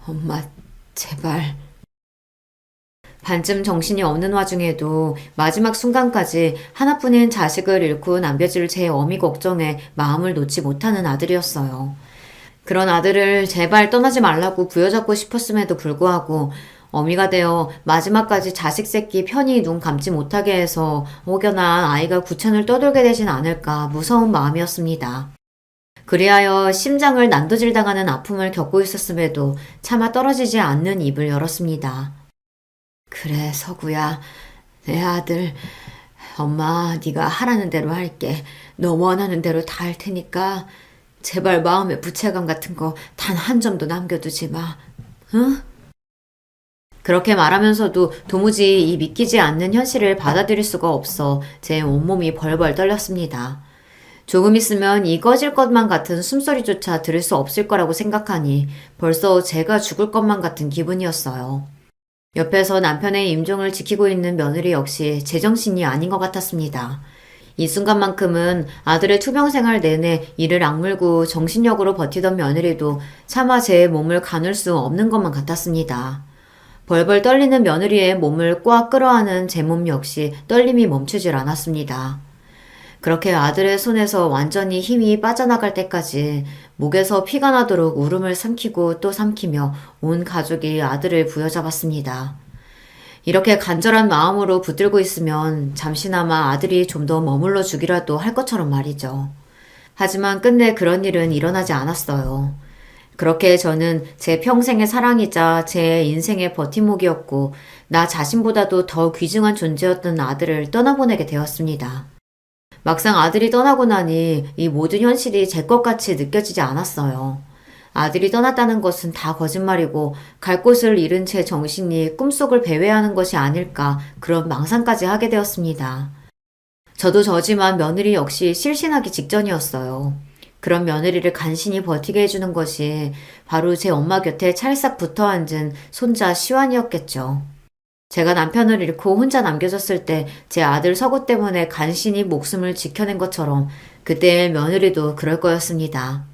Speaker 1: 엄마, 제발. 반쯤 정신이 없는 와중에도 마지막 순간까지 하나뿐인 자식을 잃고 남겨질 제 어미 걱정에 마음을 놓지 못하는 아들이었어요. 그런 아들을 제발 떠나지 말라고 부여잡고 싶었음에도 불구하고 어미가 되어 마지막까지 자식 새끼 편히 눈 감지 못하게 해서 혹여나 아이가 구천을 떠돌게 되진 않을까 무서운 마음이었습니다. 그리하여 심장을 난도질 당하는 아픔을 겪고 있었음에도 차마 떨어지지 않는 입을 열었습니다. 그래, 서구야. 내 아들. 엄마, 네가 하라는 대로 할게. 너 원하는 대로 다 할 테니까 제발 마음의 부채감 같은 거 단 한 점도 남겨두지 마. 응? 그렇게 말하면서도 도무지 이 믿기지 않는 현실을 받아들일 수가 없어 제 온몸이 벌벌 떨렸습니다. 조금 있으면 이 꺼질 것만 같은 숨소리조차 들을 수 없을 거라고 생각하니 벌써 제가 죽을 것만 같은 기분이었어요. 옆에서 남편의 임종을 지키고 있는 며느리 역시 제정신이 아닌 것 같았습니다. 이 순간만큼은 아들의 투병 생활 내내 이를 악물고 정신력으로 버티던 며느리도 차마 제 몸을 가눌 수 없는 것만 같았습니다. 벌벌 떨리는 며느리의 몸을 꽉 끌어안은 제 몸 역시 떨림이 멈추질 않았습니다. 그렇게 아들의 손에서 완전히 힘이 빠져나갈 때까지 목에서 피가 나도록 울음을 삼키고 또 삼키며 온 가족이 아들을 부여잡았습니다. 이렇게 간절한 마음으로 붙들고 있으면 잠시나마 아들이 좀 더 머물러 주기라도 할 것처럼 말이죠. 하지만 끝내 그런 일은 일어나지 않았어요. 그렇게 저는 제 평생의 사랑이자 제 인생의 버팀목이었고 나 자신보다도 더 귀중한 존재였던 아들을 떠나보내게 되었습니다. 막상 아들이 떠나고 나니 이 모든 현실이 제 것같이 느껴지지 않았어요. 아들이 떠났다는 것은 다 거짓말이고 갈 곳을 잃은 제 정신이 꿈속을 배회하는 것이 아닐까 그런 망상까지 하게 되었습니다. 저도 저지만 며느리 역시 실신하기 직전이었어요. 그런 며느리를 간신히 버티게 해주는 것이 바로 제 엄마 곁에 찰싹 붙어 앉은 손자 시완이었겠죠. 제가 남편을 잃고 혼자 남겨졌을 때 제 아들 서구 때문에 간신히 목숨을 지켜낸 것처럼 그때의 며느리도 그럴 거였습니다.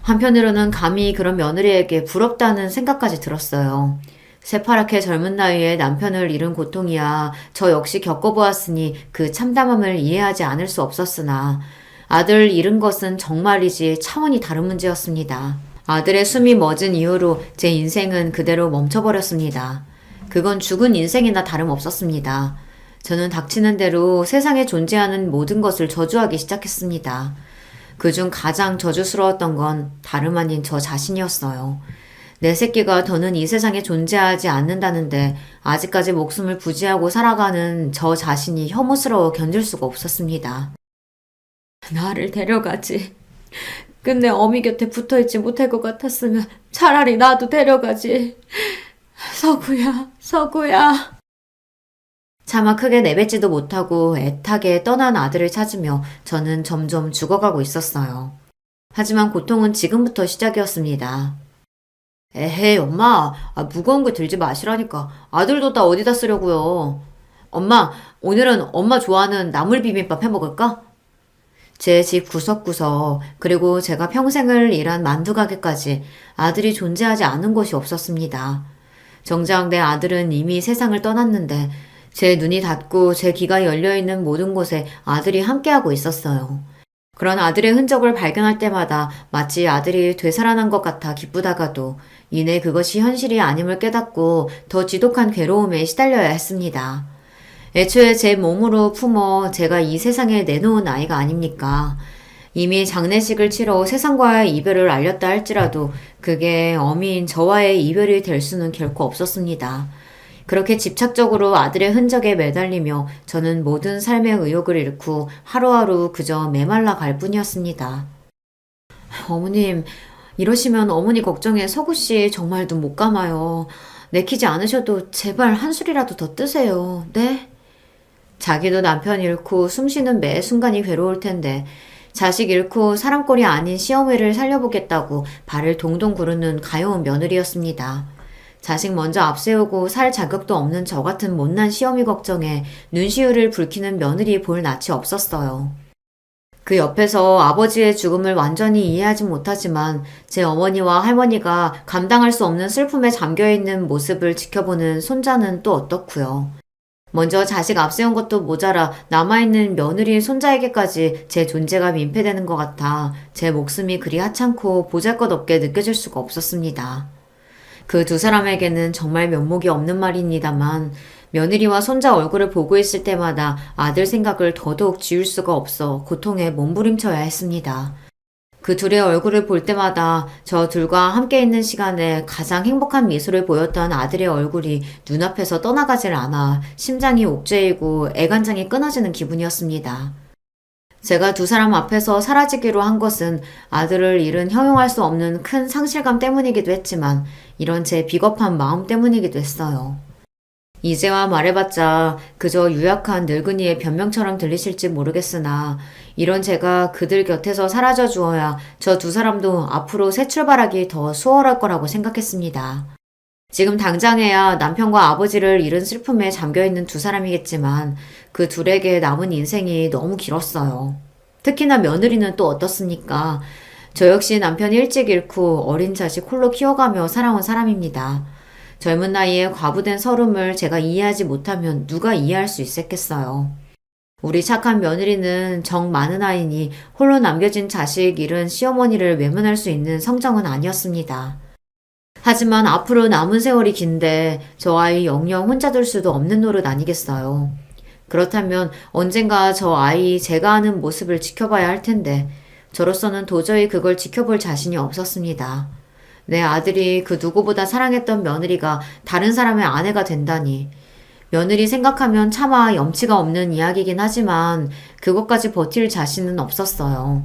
Speaker 1: 한편으로는 감히 그런 며느리에게 부럽다는 생각까지 들었어요. 새파랗게 젊은 나이에 남편을 잃은 고통이야 저 역시 겪어보았으니 그 참담함을 이해하지 않을 수 없었으나 아들 잃은 것은 정말이지 차원이 다른 문제였습니다. 아들의 숨이 멎은 이후로 제 인생은 그대로 멈춰버렸습니다. 그건 죽은 인생이나 다름없었습니다. 저는 닥치는 대로 세상에 존재하는 모든 것을 저주하기 시작했습니다. 그중 가장 저주스러웠던 건 다름 아닌 저 자신이었어요. 내 새끼가 더는 이 세상에 존재하지 않는다는데 아직까지 목숨을 부지하고 살아가는 저 자신이 혐오스러워 견딜 수가 없었습니다. 나를 데려가지. 끝내 어미 곁에 붙어있지 못할 것 같았으면 차라리 나도 데려가지. 서구야, 서구야. 차마 크게 내뱉지도 못하고 애타게 떠난 아들을 찾으며 저는 점점 죽어가고 있었어요. 하지만 고통은 지금부터 시작이었습니다. 에헤이, 엄마. 무거운 거 들지 마시라니까. 아들도 다 어디다 쓰려고요. 엄마, 오늘은 엄마 좋아하는 나물 비빔밥 해먹을까? 제 집 구석구석, 그리고 제가 평생을 일한 만두 가게까지 아들이 존재하지 않은 곳이 없었습니다. 정작 내 아들은 이미 세상을 떠났는데 제 눈이 닫고 제 귀가 열려있는 모든 곳에 아들이 함께하고 있었어요. 그런 아들의 흔적을 발견할 때마다 마치 아들이 되살아난 것 같아 기쁘다가도 이내 그것이 현실이 아님을 깨닫고 더 지독한 괴로움에 시달려야 했습니다. 애초에 제 몸으로 품어 제가 이 세상에 내놓은 아이가 아닙니까? 이미 장례식을 치러 세상과의 이별을 알렸다 할지라도 그게 어미인 저와의 이별이 될 수는 결코 없었습니다. 그렇게 집착적으로 아들의 흔적에 매달리며 저는 모든 삶의 의욕을 잃고 하루하루 그저 메말라 갈 뿐이었습니다. 어머님, 이러시면 어머니 걱정에 서구씨 정말 눈 못 감아요. 내키지 않으셔도 제발 한 술이라도 더 뜨세요. 네? 자기도 남편 잃고 숨쉬는 매 순간이 괴로울 텐데 자식 잃고 사람꼴이 아닌 시어머니를 살려보겠다고 발을 동동 구르는 가여운 며느리였습니다. 자식 먼저 앞세우고 살 자격도 없는 저 같은 못난 시어미 걱정에 눈시울을 붉히는 며느리 볼 낯이 없었어요. 그 옆에서 아버지의 죽음을 완전히 이해하지 못하지만 제 어머니와 할머니가 감당할 수 없는 슬픔에 잠겨있는 모습을 지켜보는 손자는 또 어떻고요. 먼저 자식 앞세운 것도 모자라 남아있는 며느리 손자에게까지 제 존재가 민폐되는 것 같아 제 목숨이 그리 하찮고 보잘것없게 느껴질 수가 없었습니다. 그 두 사람에게는 정말 면목이 없는 말입니다만 며느리와 손자 얼굴을 보고 있을 때마다 아들 생각을 더더욱 지울 수가 없어 고통에 몸부림쳐야 했습니다. 그 둘의 얼굴을 볼 때마다 저 둘과 함께 있는 시간에 가장 행복한 미소를 보였던 아들의 얼굴이 눈앞에서 떠나가질 않아 심장이 옥죄이고 애간장이 끊어지는 기분이었습니다. 제가 두 사람 앞에서 사라지기로 한 것은 아들을 잃은 형용할 수 없는 큰 상실감 때문이기도 했지만 이런 제 비겁한 마음 때문이기도 했어요. 이제와 말해봤자 그저 유약한 늙은이의 변명처럼 들리실지 모르겠으나 이런 제가 그들 곁에서 사라져 주어야 저 두 사람도 앞으로 새 출발하기 더 수월할 거라고 생각했습니다. 지금 당장에야 남편과 아버지를 잃은 슬픔에 잠겨있는 두 사람이겠지만 그 둘에게 남은 인생이 너무 길었어요. 특히나 며느리는 또 어떻습니까? 저 역시 남편 일찍 잃고 어린 자식 홀로 키워가며 살아온 사람입니다. 젊은 나이에 과부된 서름을 제가 이해하지 못하면 누가 이해할 수 있었겠어요. 우리 착한 며느리는 정 많은 아이니 홀로 남겨진 자식 잃은 시어머니를 외면할 수 있는 성정은 아니었습니다. 하지만 앞으로 남은 세월이 긴데 저 아이 영영 혼자 둘 수도 없는 노릇 아니겠어요. 그렇다면 언젠가 저 아이 제가 하는 모습을 지켜봐야 할 텐데 저로서는 도저히 그걸 지켜볼 자신이 없었습니다. 내 아들이 그 누구보다 사랑했던 며느리가 다른 사람의 아내가 된다니. 며느리 생각하면 차마 염치가 없는 이야기긴 하지만 그것까지 버틸 자신은 없었어요.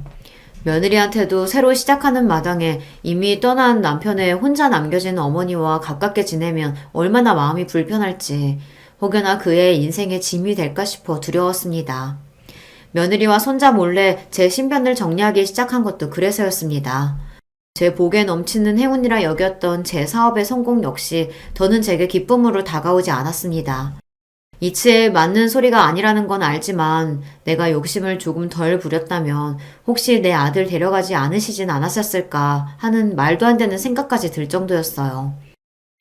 Speaker 1: 며느리한테도 새로 시작하는 마당에 이미 떠난 남편의 혼자 남겨진 어머니와 가깝게 지내면 얼마나 마음이 불편할지 혹여나 그의 인생의 짐이 될까 싶어 두려웠습니다. 며느리와 손자 몰래 제 신변을 정리하기 시작한 것도 그래서였습니다. 제 복에 넘치는 행운이라 여겼던 제 사업의 성공 역시 더는 제게 기쁨으로 다가오지 않았습니다. 이치에 맞는 소리가 아니라는 건 알지만 내가 욕심을 조금 덜 부렸다면 혹시 내 아들 데려가지 않으시진 않았었을까 하는 말도 안 되는 생각까지 들 정도였어요.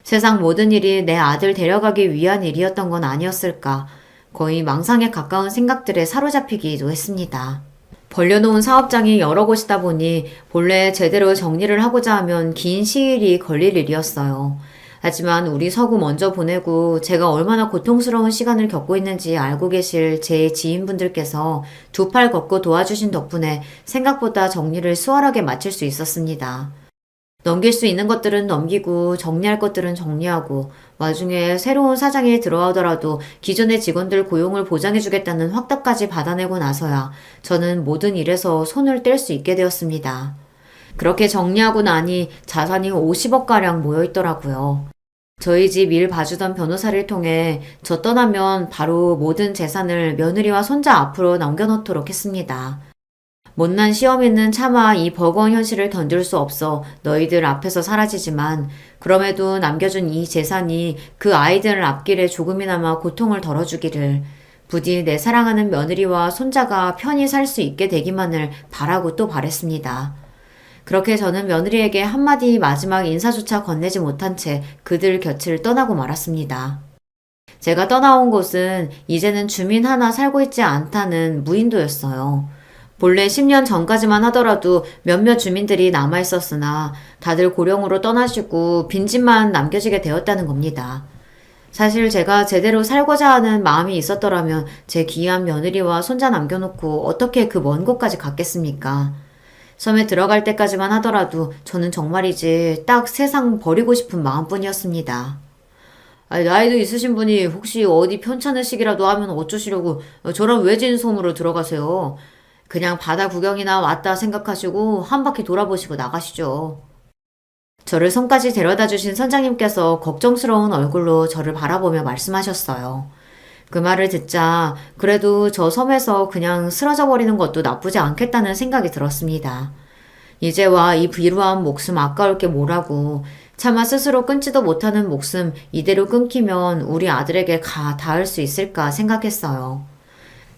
Speaker 1: 세상 모든 일이 내 아들 데려가기 위한 일이었던 건 아니었을까 거의 망상에 가까운 생각들에 사로잡히기도 했습니다. 벌려놓은 사업장이 여러 곳이다 보니 본래 제대로 정리를 하고자 하면 긴 시일이 걸릴 일이었어요. 하지만 우리 서구 먼저 보내고 제가 얼마나 고통스러운 시간을 겪고 있는지 알고 계실 제 지인분들께서 두 팔 걷고 도와주신 덕분에 생각보다 정리를 수월하게 마칠 수 있었습니다. 넘길 수 있는 것들은 넘기고 정리할 것들은 정리하고 와중에 새로운 사장이 들어오더라도 기존의 직원들 고용을 보장해주겠다는 확답까지 받아내고 나서야 저는 모든 일에서 손을 뗄 수 있게 되었습니다. 그렇게 정리하고 나니 자산이 50억가량 모여있더라고요. 저희 집 일 봐주던 변호사를 통해 저 떠나면 바로 모든 재산을 며느리와 손자 앞으로 넘겨놓도록 했습니다. 못난 시어미는 차마 이 버거운 현실을 견딜 수 없어 너희들 앞에서 사라지지만 그럼에도 남겨준 이 재산이 그 아이들 앞길에 조금이나마 고통을 덜어주기를 부디 내 사랑하는 며느리와 손자가 편히 살 수 있게 되기만을 바라고 또 바랬습니다. 그렇게 저는 며느리에게 한마디 마지막 인사조차 건네지 못한 채 그들 곁을 떠나고 말았습니다. 제가 떠나온 곳은 이제는 주민 하나 살고 있지 않다는 무인도였어요. 본래 10년 전까지만 하더라도 몇몇 주민들이 남아있었으나 다들 고령으로 떠나시고 빈집만 남겨지게 되었다는 겁니다. 사실 제가 제대로 살고자 하는 마음이 있었더라면 제 귀한 며느리와 손자 남겨놓고 어떻게 그 먼 곳까지 갔겠습니까? 섬에 들어갈 때까지만 하더라도 저는 정말이지 딱 세상 버리고 싶은 마음뿐이었습니다. 나이도 있으신 분이 혹시 어디 편찮으시기라도 하면 어쩌시려고 저런 외진 섬으로 들어가세요. 그냥 바다 구경이나 왔다 생각하시고 한 바퀴 돌아보시고 나가시죠. 저를 섬까지 데려다 주신 선장님께서 걱정스러운 얼굴로 저를 바라보며 말씀하셨어요. 그 말을 듣자 그래도 저 섬에서 그냥 쓰러져 버리는 것도 나쁘지 않겠다는 생각이 들었습니다. 이제와 이 비루한 목숨 아까울 게 뭐라고 차마 스스로 끊지도 못하는 목숨 이대로 끊기면 우리 아들에게 닿을 수 있을까 생각했어요.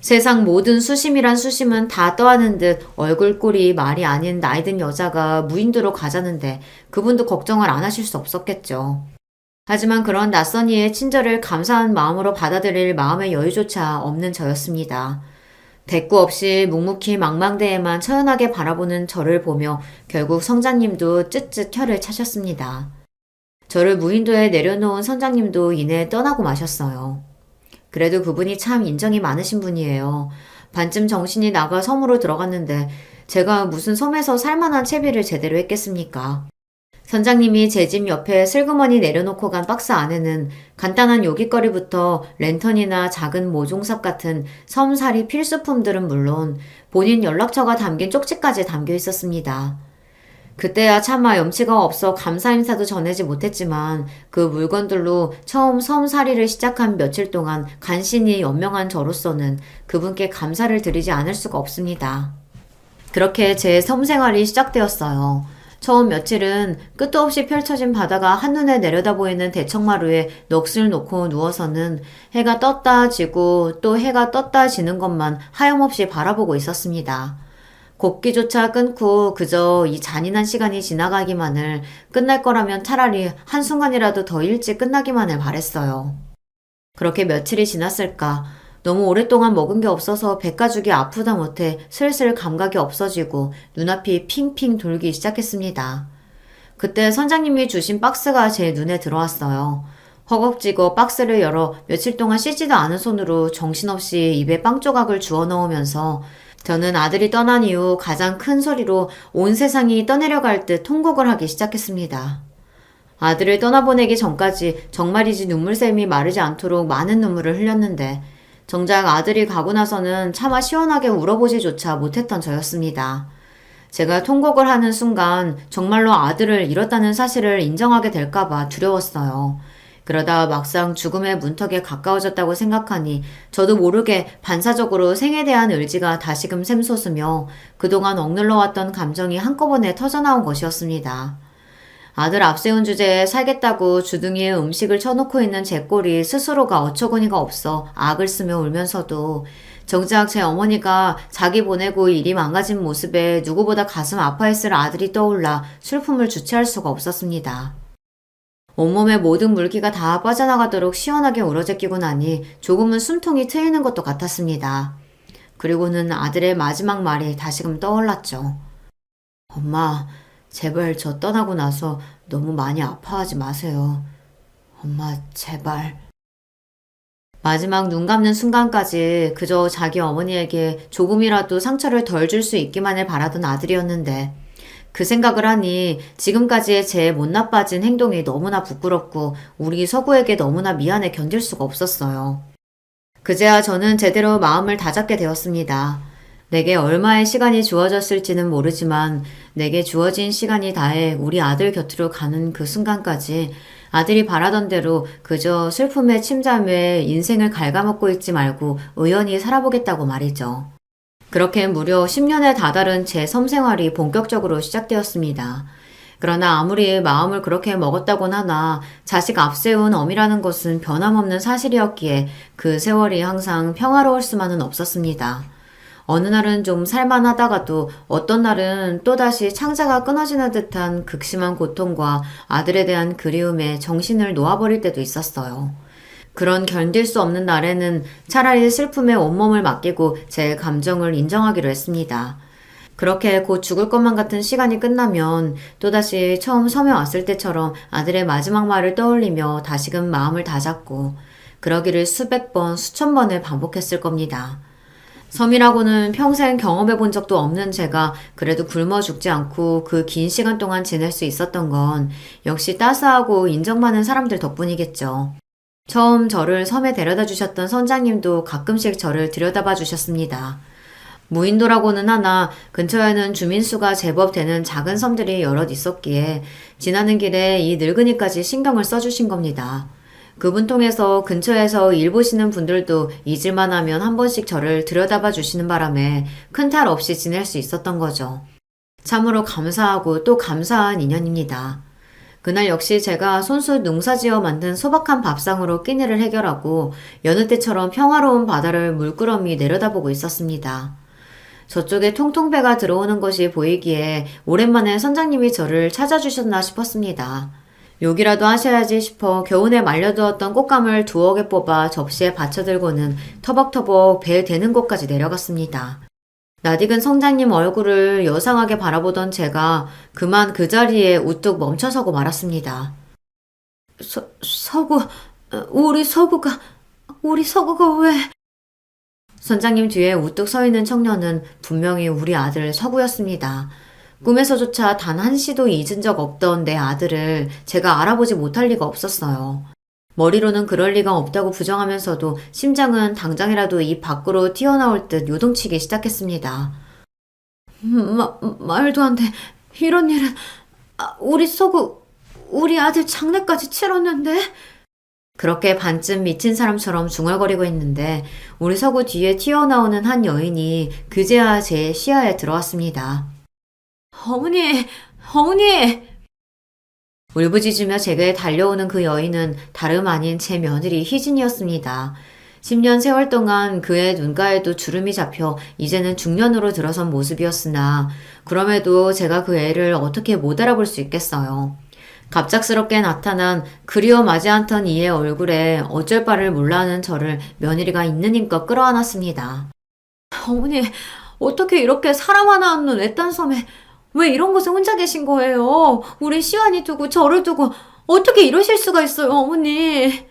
Speaker 1: 세상 모든 수심이란 수심은 다 떠하는 듯 얼굴꼴이 말이 아닌 나이든 여자가 무인도로 가자는데 그분도 걱정을 안 하실 수 없었겠죠. 하지만 그런 낯선 이의 친절을 감사한 마음으로 받아들일 마음의 여유조차 없는 저였습니다. 대꾸 없이 묵묵히 망망대해만 처연하게 바라보는 저를 보며 결국 선장님도 쯧쯧 혀를 차셨습니다. 저를 무인도에 내려놓은 선장님도 이내 떠나고 마셨어요. 그래도 그분이 참 인정이 많으신 분이에요. 반쯤 정신이 나가 섬으로 들어갔는데 제가 무슨 섬에서 살만한 채비를 제대로 했겠습니까? 선장님이 제 집 옆에 슬그머니 내려놓고 간 박스 안에는 간단한 요깃거리부터 랜턴이나 작은 모종삽 같은 섬살이 필수품들은 물론 본인 연락처가 담긴 쪽지까지 담겨 있었습니다. 그때야 차마 염치가 없어 감사 인사도 전하지 못했지만 그 물건들로 처음 섬살이를 시작한 며칠 동안 간신히 연명한 저로서는 그분께 감사를 드리지 않을 수가 없습니다. 그렇게 제 섬 생활이 시작되었어요. 처음 며칠은 끝도 없이 펼쳐진 바다가 한눈에 내려다 보이는 대청마루에 넋을 놓고 누워서는 해가 떴다 지고 또 해가 떴다 지는 것만 하염없이 바라보고 있었습니다. 걷기조차 끊고 그저 이 잔인한 시간이 지나가기만을, 끝날 거라면 차라리 한순간이라도 더 일찍 끝나기만을 바랬어요. 그렇게 며칠이 지났을까. 너무 오랫동안 먹은 게 없어서 배가죽이 아프다 못해 슬슬 감각이 없어지고 눈앞이 핑핑 돌기 시작했습니다. 그때 선장님이 주신 박스가 제 눈에 들어왔어요. 허겁지겁 박스를 열어 며칠 동안 씻지도 않은 손으로 정신없이 입에 빵 조각을 주워 넣으면서 저는 아들이 떠난 이후 가장 큰 소리로 온 세상이 떠내려갈 듯 통곡을 하기 시작했습니다. 아들을 떠나보내기 전까지 정말이지 눈물샘이 마르지 않도록 많은 눈물을 흘렸는데 정작 아들이 가고 나서는 차마 시원하게 울어보지조차 못했던 저였습니다. 제가 통곡을 하는 순간 정말로 아들을 잃었다는 사실을 인정하게 될까봐 두려웠어요. 그러다 막상 죽음의 문턱에 가까워졌다고 생각하니 저도 모르게 반사적으로 생에 대한 의지가 다시금 샘솟으며 그동안 억눌러왔던 감정이 한꺼번에 터져나온 것이었습니다. 아들 앞세운 주제에 살겠다고 주둥이에 음식을 쳐놓고 있는 제 꼴이 스스로가 어처구니가 없어 악을 쓰며 울면서도 정작 제 어머니가 자기 보내고 일이 망가진 모습에 누구보다 가슴 아파했을 아들이 떠올라 슬픔을 주체할 수가 없었습니다. 온몸의 모든 물기가 다 빠져나가도록 시원하게 우러제끼고 나니 조금은 숨통이 트이는 것도 같았습니다. 그리고는 아들의 마지막 말이 다시금 떠올랐죠. 엄마, 제발 저 떠나고 나서 너무 많이 아파하지 마세요. 엄마, 제발. 마지막 눈 감는 순간까지 그저 자기 어머니에게 조금이라도 상처를 덜 줄 수 있기만을 바라던 아들이었는데 그 생각을 하니 지금까지의 제 못나 빠진 행동이 너무나 부끄럽고 우리 서구에게 너무나 미안해 견딜 수가 없었어요. 그제야 저는 제대로 마음을 다잡게 되었습니다. 내게 얼마의 시간이 주어졌을지는 모르지만 내게 주어진 시간이 다해 우리 아들 곁으로 가는 그 순간까지 아들이 바라던 대로 그저 슬픔의 침잠에 인생을 갉아먹고 있지 말고 의연히 살아보겠다고 말이죠. 그렇게 무려 10년에 다다른 제 섬생활이 본격적으로 시작되었습니다. 그러나 아무리 마음을 그렇게 먹었다곤 하나 자식 앞세운 어미라는 것은 변함없는 사실이었기에 그 세월이 항상 평화로울 수만은 없었습니다. 어느 날은 좀 살만하다가도 어떤 날은 또다시 창자가 끊어지는 듯한 극심한 고통과 아들에 대한 그리움에 정신을 놓아버릴 때도 있었어요. 그런 견딜 수 없는 날에는 차라리 슬픔에 온몸을 맡기고 제 감정을 인정하기로 했습니다. 그렇게 곧 죽을 것만 같은 시간이 끝나면 또다시 처음 섬에 왔을 때처럼 아들의 마지막 말을 떠올리며 다시금 마음을 다잡고 그러기를 수백 번, 수천 번을 반복했을 겁니다. 섬이라고는 평생 경험해 본 적도 없는 제가 그래도 굶어 죽지 않고 그 긴 시간 동안 지낼 수 있었던 건 역시 따스하고 인정받는 사람들 덕분이겠죠. 처음 저를 섬에 데려다 주셨던 선장님도 가끔씩 저를 들여다봐 주셨습니다. 무인도라고는 하나 근처에는 주민수가 제법 되는 작은 섬들이 여럿 있었기에 지나는 길에 이 늙은이까지 신경을 써주신 겁니다. 그분 통해서 근처에서 일 보시는 분들도 잊을만 하면 한 번씩 저를 들여다봐 주시는 바람에 큰 탈 없이 지낼 수 있었던 거죠. 참으로 감사하고 또 감사한 인연입니다. 그날 역시 제가 손수 농사지어 만든 소박한 밥상으로 끼니를 해결하고 여느 때처럼 평화로운 바다를 물끄러미 내려다보고 있었습니다. 저쪽에 통통 배가 들어오는 것이 보이기에 오랜만에 선장님이 저를 찾아주셨나 싶었습니다. 욕이라도 하셔야지 싶어 겨우내 말려두었던 꽃감을 두어 개 뽑아 접시에 받쳐들고는 터벅터벅 배 대는 곳까지 내려갔습니다. 낯익은 성장님 얼굴을 여상하게 바라보던 제가 그만 그 자리에 우뚝 멈춰서고 말았습니다. 서구, 우리 서구가 왜? 선장님 뒤에 우뚝 서 있는 청년은 분명히 우리 아들 서구였습니다. 꿈에서조차 단 한시도 잊은 적 없던 내 아들을 제가 알아보지 못할 리가 없었어요. 머리로는 그럴 리가 없다고 부정하면서도 심장은 당장이라도 입 밖으로 튀어나올 듯 요동치기 시작했습니다. 말도 안 돼. 이런 일은 우리 서구 우리 아들 장례까지 치렀는데? 그렇게 반쯤 미친 사람처럼 중얼거리고 있는데 우리 서구 뒤에 튀어나오는 한 여인이 그제야 제 시야에 들어왔습니다. 어머니! 울부짖으며 제게 달려오는 그 여인은 다름 아닌 제 며느리 희진이었습니다. 10년 세월 동안 그의 눈가에도 주름이 잡혀 이제는 중년으로 들어선 모습이었으나 그럼에도 제가 그 애를 어떻게 못 알아볼 수 있겠어요. 갑작스럽게 나타난 그리워 마지 않던 이의 얼굴에 어쩔 바를 몰라하는 저를 며느리가 있는 힘껏 끌어안았습니다. 어머니, 어떻게 이렇게 사람 하나 없는 외딴 섬에 왜 이런 곳에 혼자 계신 거예요? 우리 시완이 두고 저를 두고 어떻게 이러실 수가 있어요, 어머니?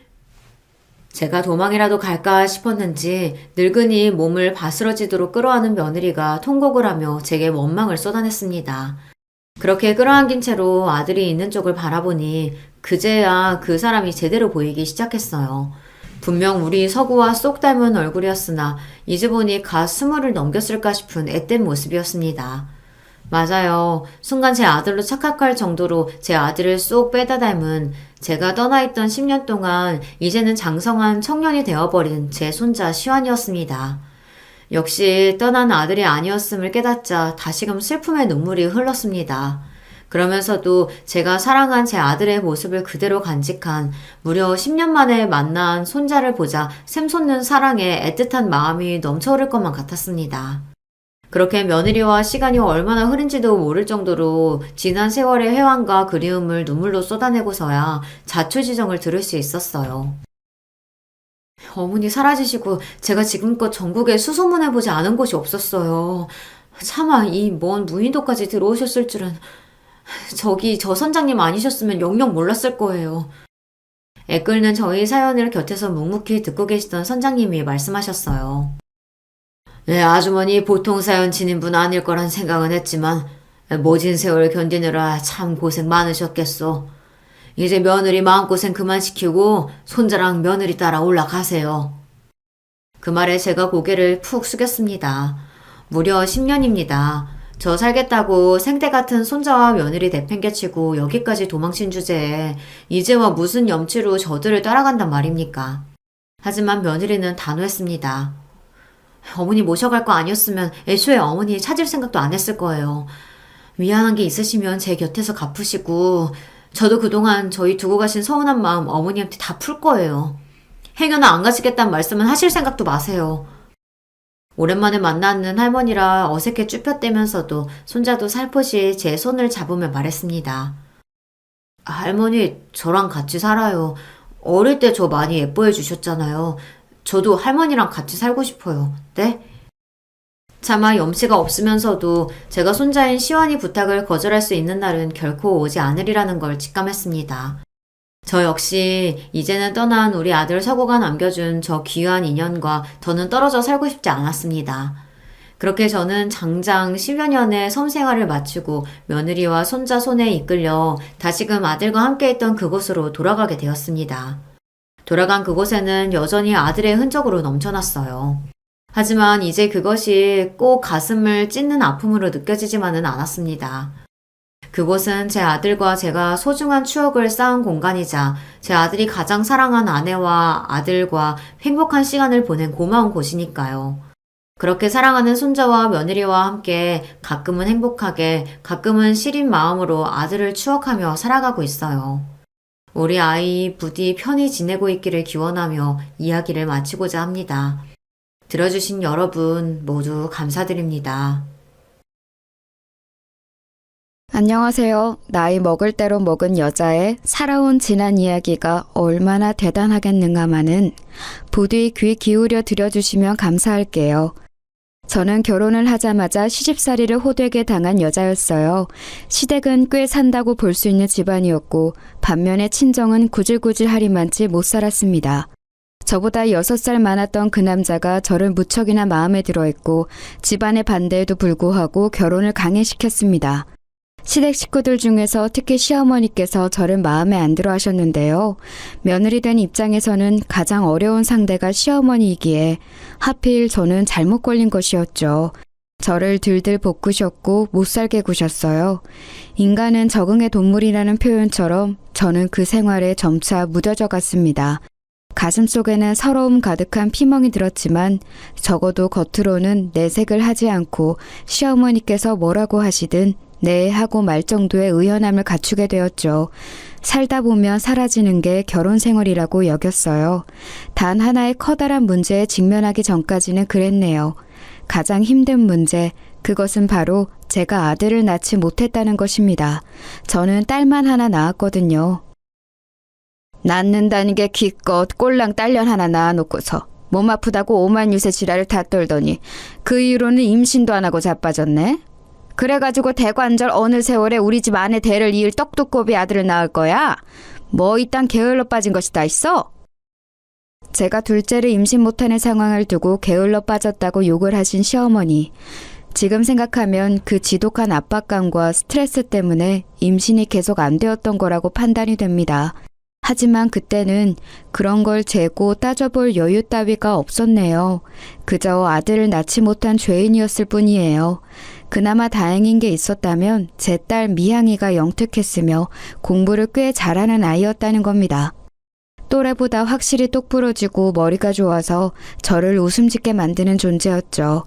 Speaker 1: 제가 도망이라도 갈까 싶었는지 늙은이 몸을 바스러지도록 끌어안은 며느리가 통곡을 하며 제게 원망을 쏟아냈습니다. 그렇게 끌어안긴 채로 아들이 있는 쪽을 바라보니 그제야 그 사람이 제대로 보이기 시작했어요. 분명 우리 서구와 쏙 닮은 얼굴이었으나 이제 보니 갓 20을 넘겼을까 싶은 앳된 모습이었습니다. 맞아요. 순간 제 아들로 착각할 정도로 제 아들을 쏙 빼다 닮은 제가 떠나있던 10년 동안 이제는 장성한 청년이 되어버린 제 손자 시완이었습니다. 역시 떠난 아들이 아니었음을 깨닫자 다시금 슬픔의 눈물이 흘렀습니다. 그러면서도 제가 사랑한 제 아들의 모습을 그대로 간직한 무려 10년 만에 만난 손자를 보자 샘솟는 사랑에 애틋한 마음이 넘쳐흐를 것만 같았습니다. 그렇게 며느리와 시간이 얼마나 흐른지도 모를 정도로 지난 세월의 회환과 그리움을 눈물로 쏟아내고서야 자초지정을 들을 수 있었어요. 어머니 사라지시고 제가 지금껏 전국에 수소문해보지 않은 곳이 없었어요. 차마 이 먼 무인도까지 들어오셨을 줄은 저 선장님 아니셨으면 영영 몰랐을 거예요. 애끓는 저희 사연을 곁에서 묵묵히 듣고 계시던 선장님이 말씀하셨어요. 네, 아주머니 보통 사연 지닌 분 아닐 거란 생각은 했지만 모진 세월 견디느라 참 고생 많으셨겠소. 이제 며느리 마음고생 그만 시키고 손자랑 며느리 따라 올라가세요. 그 말에 제가 고개를 푹 숙였습니다. 무려 10년입니다. 저 살겠다고 생떼 같은 손자와 며느리 내팽개치고 여기까지 도망친 주제에 이제와 무슨 염치로 저들을 따라간단 말입니까? 하지만 며느리는 단호했습니다. 어머니 모셔갈 거 아니었으면 애초에 어머니 찾을 생각도 안 했을 거예요. 미안한 게 있으시면 제 곁에서 갚으시고 저도 그동안 저희 두고 가신 서운한 마음 어머니한테 다 풀 거예요. 행여나 안 가시겠다는 말씀은 하실 생각도 마세요. 오랜만에 만나는 할머니라 어색해 쭈뼛대면서도 손자도 살포시 제 손을 잡으며 말했습니다. 할머니, 저랑 같이 살아요. 어릴 때 저 많이 예뻐해 주셨잖아요. 저도 할머니랑 같이 살고 싶어요. 네? 차마 염치가 없으면서도 제가 손자인 시완이 부탁을 거절할 수 있는 날은 결코 오지 않으리라는 걸 직감했습니다. 저 역시 이제는 떠난 우리 아들 서구가 남겨준 저 귀한 인연과 더는 떨어져 살고 싶지 않았습니다. 그렇게 저는 장장 10여 년의 섬생활을 마치고 며느리와 손자 손에 이끌려 다시금 아들과 함께 있던 그곳으로 돌아가게 되었습니다. 돌아간 그곳에는 여전히 아들의 흔적으로 넘쳐났어요. 하지만 이제 그것이 꼭 가슴을 찢는 아픔으로 느껴지지만은 않았습니다. 그곳은 제 아들과 제가 소중한 추억을 쌓은 공간이자 제 아들이 가장 사랑한 아내와 아들과 행복한 시간을 보낸 고마운 곳이니까요. 그렇게 사랑하는 손자와 며느리와 함께 가끔은 행복하게, 가끔은 시린 마음으로 아들을 추억하며 살아가고 있어요. 우리 아이 부디 편히 지내고 있기를 기원하며 이야기를 마치고자 합니다. 들어주신 여러분 모두 감사드립니다.
Speaker 2: 안녕하세요. 나이 먹을 대로 먹은 여자의 살아온 지난 이야기가 얼마나 대단하겠는가마는 부디 귀 기울여 들여주시면 감사할게요. 저는 결혼을 하자마자 시집살이를 호되게 당한 여자였어요. 시댁은 꽤 산다고 볼 수 있는 집안이었고 반면에 친정은 구질구질하리만치 못 살았습니다. 저보다 6살 많았던 그 남자가 저를 무척이나 마음에 들어했고 집안의 반대에도 불구하고 결혼을 강행시켰습니다. 시댁 식구들 중에서 특히 시어머니께서 저를 마음에 안 들어 하셨는데요. 며느리 된 입장에서는 가장 어려운 상대가 시어머니이기에 하필 저는 잘못 걸린 것이었죠. 저를 들들 볶으셨고 못살게 구셨어요. 인간은 적응의 동물이라는 표현처럼 저는 그 생활에 점차 무뎌져 갔습니다. 가슴속에는 서러움 가득한 피멍이 들었지만 적어도 겉으로는 내색을 하지 않고 시어머니께서 뭐라고 하시든 네 하고 말 정도의 의연함을 갖추게 되었죠. 살다 보면 사라지는 게 결혼 생활이라고 여겼어요. 단 하나의 커다란 문제에 직면하기 전까지는 그랬네요. 가장 힘든 문제, 그것은 바로 제가 아들을 낳지 못했다는 것입니다. 저는 딸만 하나 낳았거든요. 낳는다는 게 기껏 꼴랑 딸년 하나 낳아놓고서 몸 아프다고 오만 유세 지랄을 다 떨더니 그 이후로는 임신도 안 하고 자빠졌네. 그래가지고 대관절 어느 세월에 우리 집 아내 대를 이을 떡두꺼비 아들을 낳을 거야? 뭐 이딴 게을러 빠진 것이 다 있어? 제가 둘째를 임신 못하는 상황을 두고 게을러 빠졌다고 욕을 하신 시어머니. 지금 생각하면 그 지독한 압박감과 스트레스 때문에 임신이 계속 안 되었던 거라고 판단이 됩니다. 하지만 그때는 그런 걸 재고 따져볼 여유 따위가 없었네요. 그저 아들을 낳지 못한 죄인이었을 뿐이에요. 그나마 다행인 게 있었다면 제 딸 미향이가 영특했으며 공부를 꽤 잘하는 아이였다는 겁니다. 또래보다 확실히 똑부러지고 머리가 좋아서 저를 웃음 짓게 만드는 존재였죠.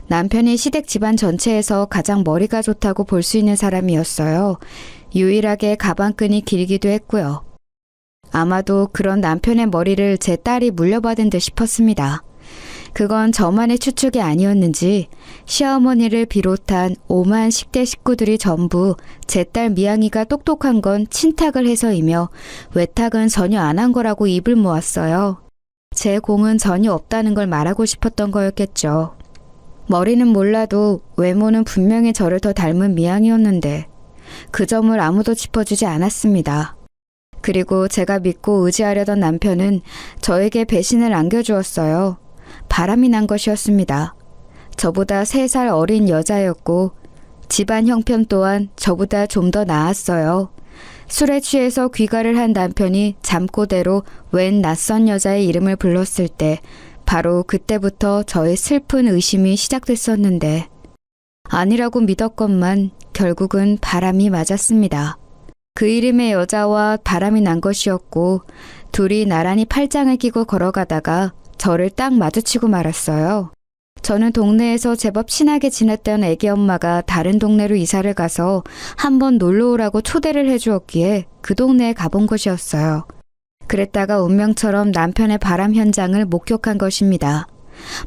Speaker 2: 남편이 시댁 집안 전체에서 가장 머리가 좋다고 볼 수 있는 사람이었어요. 유일하게 가방끈이 길기도 했고요. 아마도 그런 남편의 머리를 제 딸이 물려받은 듯 싶었습니다. 그건 저만의 추측이 아니었는지 시어머니를 비롯한 오만 10대 식구들이 전부 제 딸 미양이가 똑똑한 건 친탁을 해서이며 외탁은 전혀 안 한 거라고 입을 모았어요. 제 공은 전혀 없다는 걸 말하고 싶었던 거였겠죠. 머리는 몰라도 외모는 분명히 저를 더 닮은 미양이었는데 그 점을 아무도 짚어주지 않았습니다. 그리고 제가 믿고 의지하려던 남편은 저에게 배신을 안겨주었어요. 바람이 난 것이었습니다. 저보다 3살 어린 여자였고 집안 형편 또한 저보다 좀 더 나았어요. 술에 취해서 귀가를 한 남편이 잠꼬대로 웬 낯선 여자의 이름을 불렀을 때 바로 그때부터 저의 슬픈 의심이 시작됐었는데 아니라고 믿었건만 결국은 바람이 맞았습니다. 그 이름의 여자와 바람이 난 것이었고 둘이 나란히 팔짱을 끼고 걸어가다가 저를 딱 마주치고 말았어요. 저는 동네에서 제법 친하게 지냈던 애기 엄마가 다른 동네로 이사를 가서 한번 놀러 오라고 초대를 해주었기에 그 동네에 가본 것이었어요. 그랬다가 운명처럼 남편의 바람 현장을 목격한 것입니다.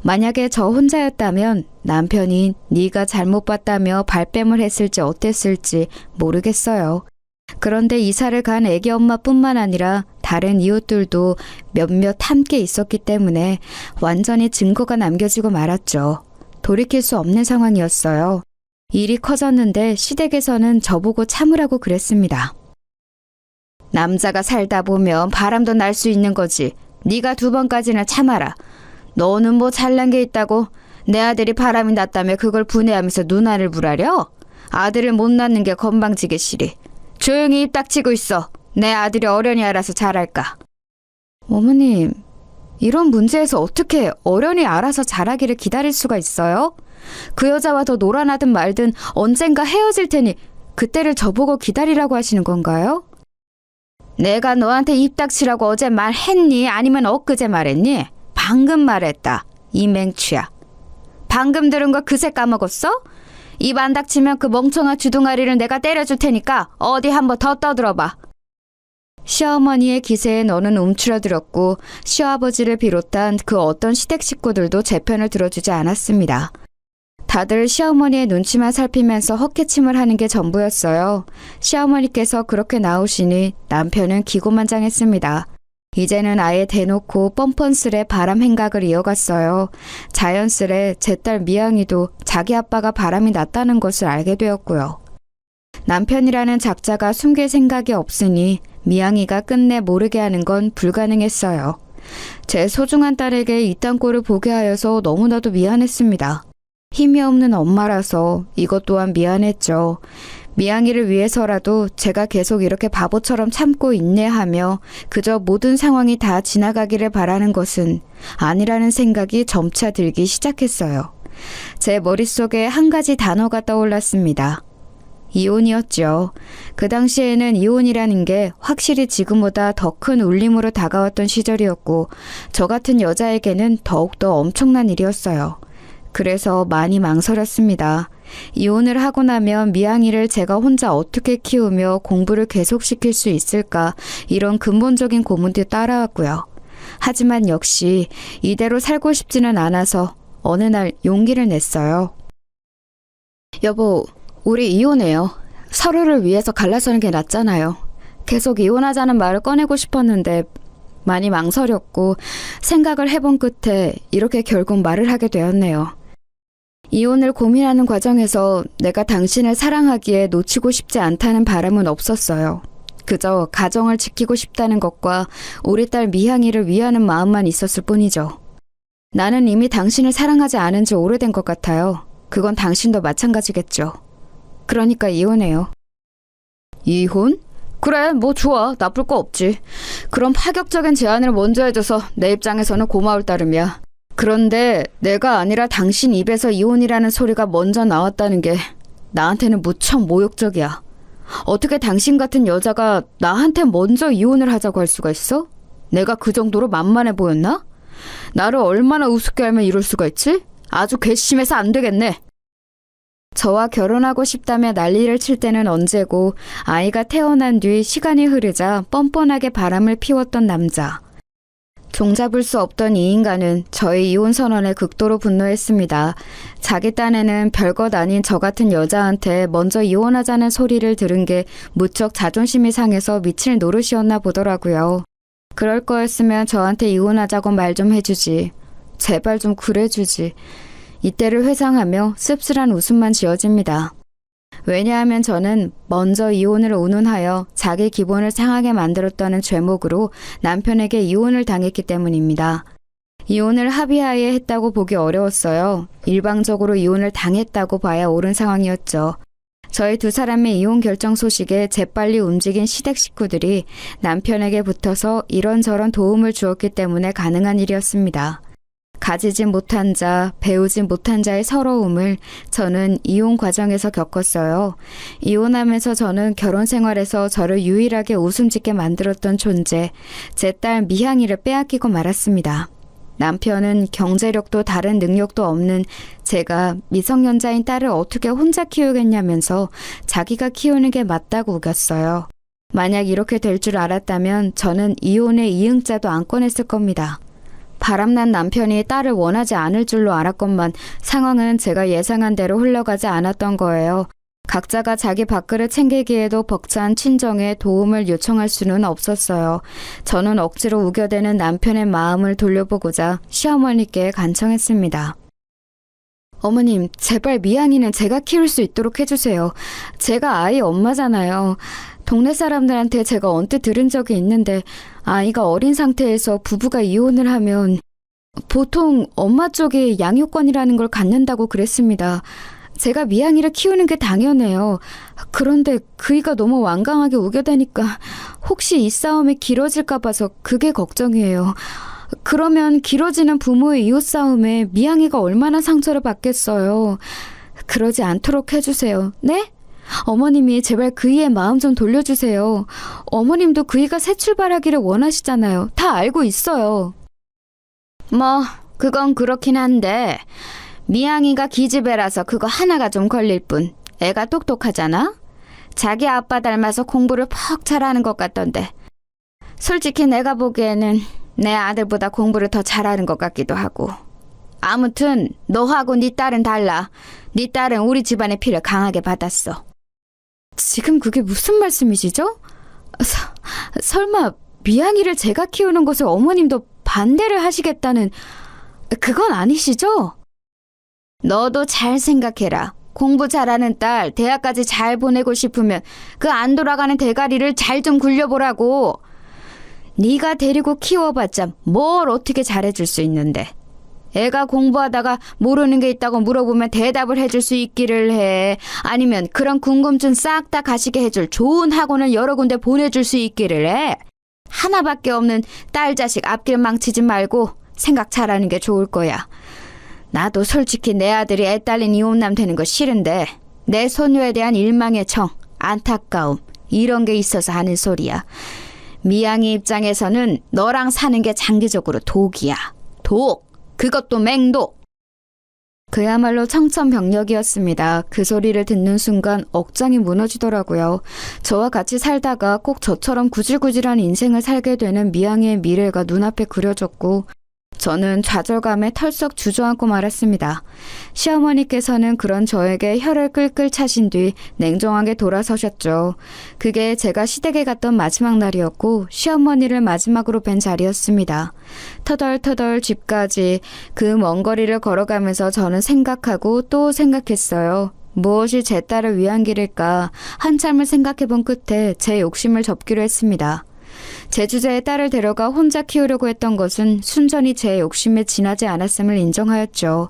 Speaker 2: 만약에 저 혼자였다면 남편이 네가 잘못 봤다며 발뺌을 했을지 어땠을지 모르겠어요. 그런데 이사를 간 애기 엄마뿐만 아니라 다른 이웃들도 몇몇 함께 있었기 때문에 완전히 증거가 남겨지고 말았죠. 돌이킬 수 없는 상황이었어요. 일이 커졌는데 시댁에서는 저보고 참으라고 그랬습니다. 남자가 살다 보면 바람도 날 수 있는 거지. 네가 2번까지는 참아라. 너는 뭐 잘난 게 있다고 내 아들이 바람이 났다며 그걸 분해하면서 누나를 부라려? 아들을 못 낳는 게 건방지게 싫이. 조용히 입 닥치고 있어. 내 아들이 어련히 알아서 잘할까. 어머님, 이런 문제에서 어떻게 어련히 알아서 잘하기를 기다릴 수가 있어요? 그 여자와 더 놀아나든 말든 언젠가 헤어질 테니 그때를 저보고 기다리라고 하시는 건가요? 내가 너한테 입 닥치라고 어제 말했니? 아니면 엊그제 말했니? 방금 말했다. 이 맹추야. 방금 들은 거 그새 까먹었어? 입 안 닥치면 그 멍청한 주둥아리를 내가 때려줄 테니까 어디 한번 더 떠들어봐. 시어머니의 기세에 너는 움츠러들었고 시아버지를 비롯한 그 어떤 시댁 식구들도 제 편을 들어주지 않았습니다. 다들 시어머니의 눈치만 살피면서 헛기침을 하는 게 전부였어요. 시어머니께서 그렇게 나오시니 남편은 기고만장했습니다. 이제는 아예 대놓고 뻔뻔스레 바람 행각을 이어갔어요. 자연스레 제 딸 미양이도 자기 아빠가 바람이 났다는 것을 알게 되었고요. 남편이라는 작자가 숨길 생각이 없으니 미양이가 끝내 모르게 하는 건 불가능했어요. 제 소중한 딸에게 이딴 꼴을 보게 하여서 너무나도 미안했습니다. 힘이 없는 엄마라서 이것 또한 미안했죠. 미양이를 위해서라도 제가 계속 이렇게 바보처럼 참고 인내하며 그저 모든 상황이 다 지나가기를 바라는 것은 아니라는 생각이 점차 들기 시작했어요. 제 머릿속에 한 가지 단어가 떠올랐습니다. 이혼이었죠. 그 당시에는 이혼이라는 게 확실히 지금보다 더 큰 울림으로 다가왔던 시절이었고 저 같은 여자에게는 더욱더 엄청난 일이었어요. 그래서 많이 망설였습니다. 이혼을 하고 나면 미양이를 제가 혼자 어떻게 키우며 공부를 계속시킬 수 있을까 이런 근본적인 고민도 따라왔고요. 하지만 역시 이대로 살고 싶지는 않아서 어느 날 용기를 냈어요. 여보, 우리 이혼해요. 서로를 위해서 갈라서는 게 낫잖아요. 계속 이혼하자는 말을 꺼내고 싶었는데 많이 망설였고 생각을 해본 끝에 이렇게 결국 말을 하게 되었네요. 이혼을 고민하는 과정에서 내가 당신을 사랑하기에 놓치고 싶지 않다는 바람은 없었어요. 그저 가정을 지키고 싶다는 것과 우리 딸 미향이를 위하는 마음만 있었을 뿐이죠. 나는 이미 당신을 사랑하지 않은 지 오래된 것 같아요. 그건 당신도 마찬가지겠죠. 그러니까 이혼해요. 이혼? 그래, 뭐 좋아. 나쁠 거 없지. 그럼 파격적인 제안을 먼저 해줘서 내 입장에서는 고마울 따름이야. 그런데 내가 아니라 당신 입에서 이혼이라는 소리가 먼저 나왔다는 게 나한테는 무척 모욕적이야. 어떻게 당신 같은 여자가 나한테 먼저 이혼을 하자고 할 수가 있어? 내가 그 정도로 만만해 보였나? 나를 얼마나 우습게 알면 이럴 수가 있지? 아주 괘씸해서 안 되겠네. 저와 결혼하고 싶다며 난리를 칠 때는 언제고 아이가 태어난 뒤 시간이 흐르자 뻔뻔하게 바람을 피웠던 남자. 종잡을 수 없던 이 인간은 저의 이혼 선언에 극도로 분노했습니다. 자기 딴에는 별것 아닌 저 같은 여자한테 먼저 이혼하자는 소리를 들은 게 무척 자존심이 상해서 미칠 노릇이었나 보더라고요. 그럴 거였으면 저한테 이혼하자고 말 좀 해주지. 제발 좀 그래주지. 이때를 회상하며 씁쓸한 웃음만 지어집니다. 왜냐하면 저는 먼저 이혼을 운운하여 자기 기분을 상하게 만들었다는 죄목으로 남편에게 이혼을 당했기 때문입니다. 이혼을 합의하에 했다고 보기 어려웠어요. 일방적으로 이혼을 당했다고 봐야 옳은 상황이었죠. 저희 두 사람의 이혼 결정 소식에 재빨리 움직인 시댁 식구들이 남편에게 붙어서 이런저런 도움을 주었기 때문에 가능한 일이었습니다. 가지지 못한 자, 배우지 못한 자의 서러움을 저는 이혼 과정에서 겪었어요. 이혼하면서 저는 결혼 생활에서 저를 유일하게 웃음 짓게 만들었던 존재, 제 딸 미향이를 빼앗기고 말았습니다. 남편은 경제력도 다른 능력도 없는 제가 미성년자인 딸을 어떻게 혼자 키우겠냐면서 자기가 키우는 게 맞다고 우겼어요. 만약 이렇게 될 줄 알았다면 저는 이혼의 이응자도 안 꺼냈을 겁니다. 바람난 남편이 딸을 원하지 않을 줄로 알았건만 상황은 제가 예상한 대로 흘러가지 않았던 거예요. 각자가 자기 밥그릇 챙기기에도 벅찬 친정에 도움을 요청할 수는 없었어요. 저는 억지로 우겨대는 남편의 마음을 돌려보고자 시어머니께 간청했습니다. 어머님, 제발 미양이는 제가 키울 수 있도록 해주세요. 제가 아이 엄마잖아요. 동네 사람들한테 제가 언뜻 들은 적이 있는데 아이가 어린 상태에서 부부가 이혼을 하면 보통 엄마 쪽에 양육권이라는 걸 갖는다고 그랬습니다. 제가 미양이를 키우는 게 당연해요. 그런데 그이가 너무 완강하게 우겨대니까 혹시 이 싸움이 길어질까 봐서 그게 걱정이에요. 그러면 길어지는 부모의 이웃 싸움에 미양이가 얼마나 상처를 받겠어요. 그러지 않도록 해주세요. 네? 어머님이 제발 그이의 마음 좀 돌려주세요. 어머님도 그이가 새 출발하기를 원하시잖아요. 다 알고 있어요. 뭐 그건 그렇긴 한데 미양이가 기집애라서 그거 하나가 좀 걸릴 뿐. 애가 똑똑하잖아. 자기 아빠 닮아서 공부를 퍽 잘하는 것 같던데. 솔직히 내가 보기에는 내 아들보다 공부를 더 잘하는 것 같기도 하고. 아무튼 너하고 네 딸은 달라. 네 딸은 우리 집안의 피를 강하게 받았어. 지금 그게 무슨 말씀이시죠? 설마 미양이를 제가 키우는 것을 어머님도 반대를 하시겠다는 그건 아니시죠? 너도 잘 생각해라. 공부 잘하는 딸 대학까지 잘 보내고 싶으면 그 안 돌아가는 대가리를 잘 좀 굴려보라고. 네가 데리고 키워봤자 뭘 어떻게 잘해줄 수 있는데. 애가 공부하다가 모르는 게 있다고 물어보면 대답을 해줄 수 있기를 해. 아니면 그런 궁금증 싹 다 가시게 해줄 좋은 학원을 여러 군데 보내줄 수 있기를 해. 하나밖에 없는 딸 자식 앞길 망치지 말고 생각 잘하는 게 좋을 거야. 나도 솔직히 내 아들이 애 딸린 이혼남 되는 거 싫은데 내 소녀에 대한 일망의 정, 안타까움 이런 게 있어서 하는 소리야. 미양이 입장에서는 너랑 사는 게 장기적으로 독이야. 독! 그것도 맹독! 그야말로 청천벽력이었습니다. 그 소리를 듣는 순간 억장이 무너지더라고요. 저와 같이 살다가 꼭 저처럼 구질구질한 인생을 살게 되는 미양이의 미래가 눈앞에 그려졌고 저는 좌절감에 털썩 주저앉고 말았습니다. 시어머니께서는 그런 저에게 혀를 끌끌 차신 뒤 냉정하게 돌아서셨죠. 그게 제가 시댁에 갔던 마지막 날이었고 시어머니를 마지막으로 뵌 자리였습니다. 터덜터덜 집까지 그 먼 거리를 걸어가면서 저는 생각하고 또 생각했어요. 무엇이 제 딸을 위한 길일까 한참을 생각해본 끝에 제 욕심을 접기로 했습니다. 제 주제에 딸을 데려가 혼자 키우려고 했던 것은 순전히 제 욕심에 지나지 않았음을 인정하였죠.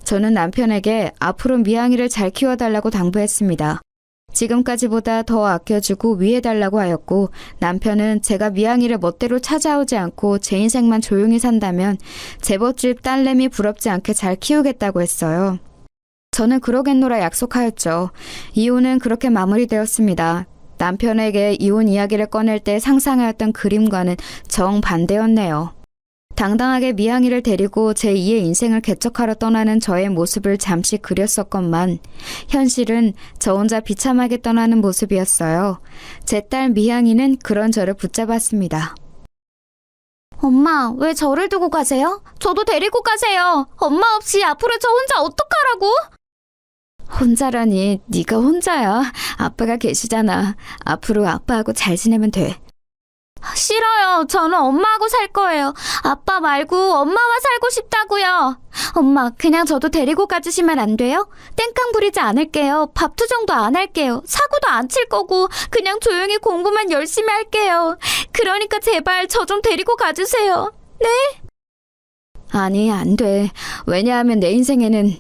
Speaker 2: 저는 남편에게 앞으로 미양이를 잘 키워달라고 당부했습니다. 지금까지보다 더 아껴주고 위해달라고 하였고 남편은 제가 미양이를 멋대로 찾아오지 않고 제 인생만 조용히 산다면 제멋집 딸내미 부럽지 않게 잘 키우겠다고 했어요. 저는 그러겠노라 약속하였죠. 이혼은 그렇게 마무리되었습니다. 남편에게 이혼 이야기를 꺼낼 때 상상하였던 그림과는 정반대였네요. 당당하게 미양이를 데리고 제2의 인생을 개척하러 떠나는 저의 모습을 잠시 그렸었건만 현실은 저 혼자 비참하게 떠나는 모습이었어요. 제 딸 미양이는 그런 저를 붙잡았습니다.
Speaker 3: 엄마, 왜 저를 두고 가세요? 저도 데리고 가세요. 엄마 없이 앞으로 저 혼자 어떡하라고?
Speaker 2: 혼자라니 네가 혼자야. 아빠가 계시잖아. 앞으로 아빠하고 잘 지내면 돼.
Speaker 3: 싫어요. 저는 엄마하고 살 거예요. 아빠 말고 엄마와 살고 싶다고요. 엄마, 그냥 저도 데리고 가주시면 안 돼요? 땡깡 부리지 않을게요. 밥 투정도 안 할게요. 사고도 안 칠 거고 그냥 조용히 공부만 열심히 할게요. 그러니까 제발 저 좀 데리고 가주세요. 네?
Speaker 2: 아니, 안 돼. 왜냐하면 내 인생에는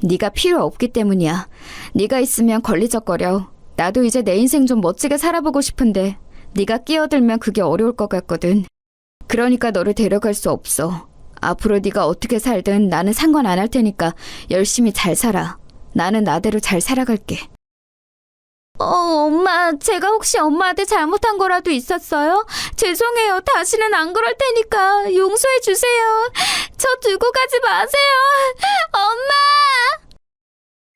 Speaker 2: 네가 필요 없기 때문이야. 네가 있으면 걸리적거려. 나도 이제 내 인생 좀 멋지게 살아보고 싶은데 네가 끼어들면 그게 어려울 것 같거든. 그러니까 너를 데려갈 수 없어. 앞으로 네가 어떻게 살든 나는 상관 안 할 테니까 열심히 잘 살아. 나는 나대로 잘 살아갈게.
Speaker 3: 엄마, 제가 혹시 엄마한테 잘못한 거라도 있었어요? 죄송해요. 다시는 안 그럴 테니까 용서해 주세요. 저 두고 가지 마세요. 엄마!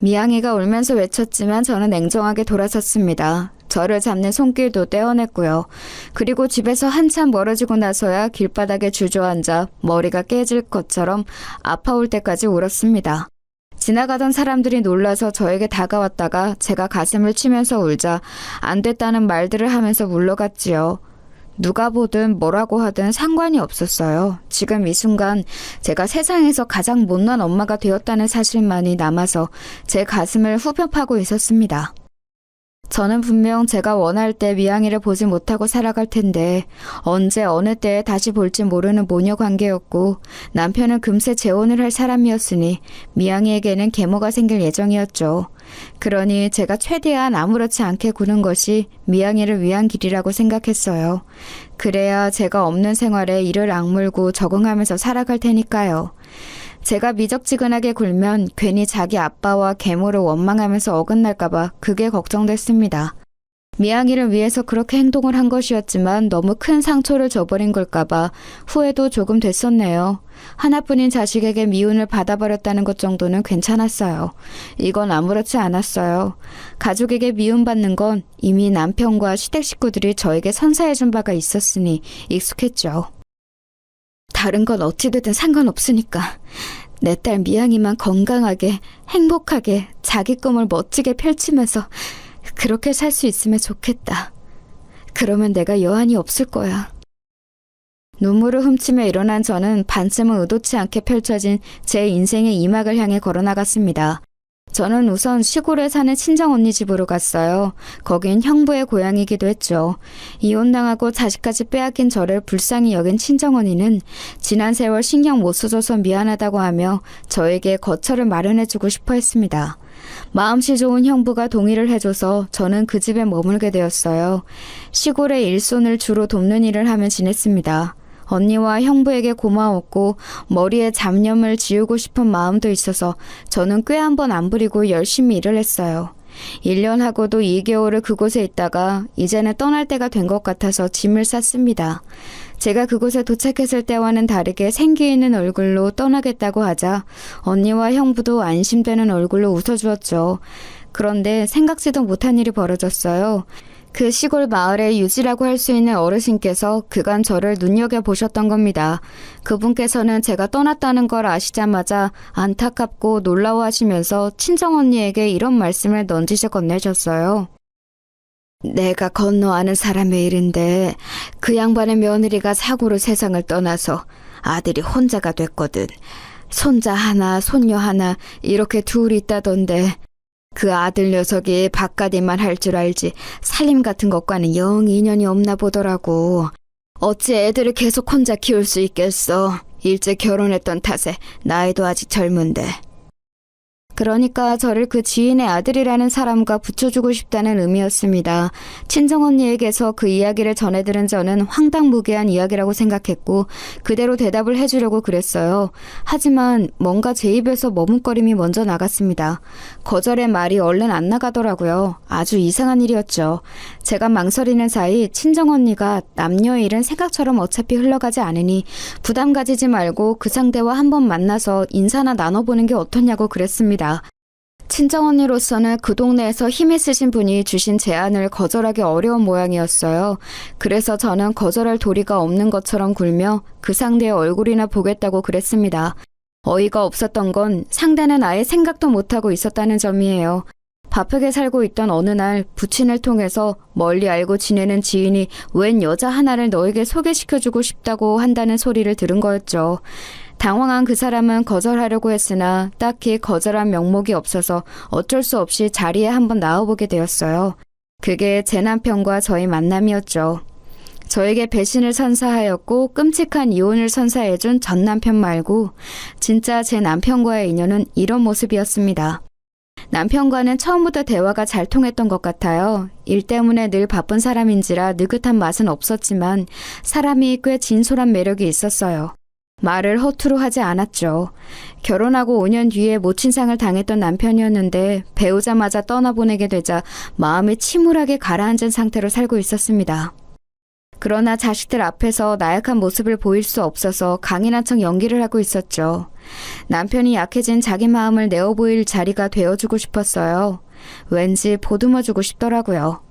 Speaker 2: 미양이가 울면서 외쳤지만 저는 냉정하게 돌아섰습니다. 저를 잡는 손길도 떼어냈고요. 그리고 집에서 한참 멀어지고 나서야 길바닥에 주저앉아 머리가 깨질 것처럼 아파올 때까지 울었습니다. 지나가던 사람들이 놀라서 저에게 다가왔다가 제가 가슴을 치면서 울자 안 됐다는 말들을 하면서 물러갔지요. 누가 보든 뭐라고 하든 상관이 없었어요. 지금 이 순간 제가 세상에서 가장 못난 엄마가 되었다는 사실만이 남아서 제 가슴을 후벼 파고 있었습니다. 저는 분명 제가 원할 때 미양이를 보지 못하고 살아갈 텐데 언제 어느 때에 다시 볼지 모르는 모녀 관계였고 남편은 금세 재혼을 할 사람이었으니 미양이에게는 계모가 생길 예정이었죠. 그러니 제가 최대한 아무렇지 않게 구는 것이 미양이를 위한 길이라고 생각했어요. 그래야 제가 없는 생활에 이를 악물고 적응하면서 살아갈 테니까요. 제가 미적지근하게 굴면 괜히 자기 아빠와 계모를 원망하면서 어긋날까봐 그게 걱정됐습니다. 미양이를 위해서 그렇게 행동을 한 것이었지만 너무 큰 상처를 줘버린 걸까봐 후회도 조금 됐었네요. 하나뿐인 자식에게 미움을 받아버렸다는 것 정도는 괜찮았어요. 이건 아무렇지 않았어요. 가족에게 미움받는 건 이미 남편과 시댁 식구들이 저에게 선사해준 바가 있었으니 익숙했죠. 다른 건 어찌되든 상관없으니까 내 딸 미양이만 건강하게, 행복하게, 자기 꿈을 멋지게 펼치면서 그렇게 살 수 있으면 좋겠다. 그러면 내가 여한이 없을 거야. 눈물을 훔치며 일어난 저는 반쯤은 의도치 않게 펼쳐진 제 인생의 이막을 향해 걸어나갔습니다. 저는 우선 시골에 사는 친정언니 집으로 갔어요. 거긴 형부의 고향이기도 했죠. 이혼당하고 자식까지 빼앗긴 저를 불쌍히 여긴 친정언니는 지난 세월 신경 못 써줘서 미안하다고 하며 저에게 거처를 마련해주고 싶어 했습니다. 마음씨 좋은 형부가 동의를 해줘서 저는 그 집에 머물게 되었어요. 시골의 일손을 주로 돕는 일을 하며 지냈습니다. 언니와 형부에게 고마웠고 머리에 잡념을 지우고 싶은 마음도 있어서 저는 꽤 한 번 안 부리고 열심히 일을 했어요. 1년 하고도 2개월을 그곳에 있다가 이제는 떠날 때가 된 것 같아서 짐을 쌌습니다. 제가 그곳에 도착했을 때와는 다르게 생기 있는 얼굴로 떠나겠다고 하자 언니와 형부도 안심되는 얼굴로 웃어주었죠. 그런데 생각지도 못한 일이 벌어졌어요. 그 시골 마을의 유지라고 할 수 있는 어르신께서 그간 저를 눈여겨보셨던 겁니다. 그분께서는 제가 떠났다는 걸 아시자마자 안타깝고 놀라워하시면서 친정언니에게 이런 말씀을 넌지시 건네셨어요. 내가 건너 아는 사람의 일인데 그 양반의 며느리가 사고로 세상을 떠나서 아들이 혼자가 됐거든. 손자 하나, 손녀 하나 이렇게 둘이 있다던데 그 아들 녀석이 바깥일만 할 줄 알지 살림 같은 것과는 영 인연이 없나 보더라고. 어찌 애들을 계속 혼자 키울 수 있겠어. 일찍 결혼했던 탓에 나이도 아직 젊은데. 그러니까 저를 그 지인의 아들이라는 사람과 붙여주고 싶다는 의미였습니다. 친정언니에게서 그 이야기를 전해들은 저는 황당무계한 이야기라고 생각했고 그대로 대답을 해주려고 그랬어요. 하지만 뭔가 제 입에서 머뭇거림이 먼저 나갔습니다. 거절의 말이 얼른 안 나가더라고요. 아주 이상한 일이었죠. 제가 망설이는 사이 친정언니가 남녀 일은 생각처럼 어차피 흘러가지 않으니 부담 가지지 말고 그 상대와 한번 만나서 인사나 나눠보는 게 어떻냐고 그랬습니다. 친정언니로서는 그 동네에서 힘 있으신 분이 주신 제안을 거절하기 어려운 모양이었어요. 그래서 저는 거절할 도리가 없는 것처럼 굴며 그 상대의 얼굴이나 보겠다고 그랬습니다. 어이가 없었던 건 상대는 아예 생각도 못하고 있었다는 점이에요. 바쁘게 살고 있던 어느 날 부친을 통해서 멀리 알고 지내는 지인이 웬 여자 하나를 너에게 소개시켜주고 싶다고 한다는 소리를 들은 거였죠. 당황한 그 사람은 거절하려고 했으나 딱히 거절한 명목이 없어서 어쩔 수 없이 자리에 한번 나와보게 되었어요. 그게 제 남편과 저의 만남이었죠. 저에게 배신을 선사하였고 끔찍한 이혼을 선사해준 전 남편 말고 진짜 제 남편과의 인연은 이런 모습이었습니다. 남편과는 처음부터 대화가 잘 통했던 것 같아요. 일 때문에 늘 바쁜 사람인지라 느긋한 맛은 없었지만 사람이 꽤 진솔한 매력이 있었어요. 말을 허투루 하지 않았죠. 결혼하고 5년 뒤에 모친상을 당했던 남편이었는데 배우자마자 떠나보내게 되자 마음이 침울하게 가라앉은 상태로 살고 있었습니다. 그러나 자식들 앞에서 나약한 모습을 보일 수 없어서 강인한 척 연기를 하고 있었죠. 남편이 약해진 자기 마음을 내어보일 자리가 되어주고 싶었어요. 왠지 보듬어주고 싶더라고요.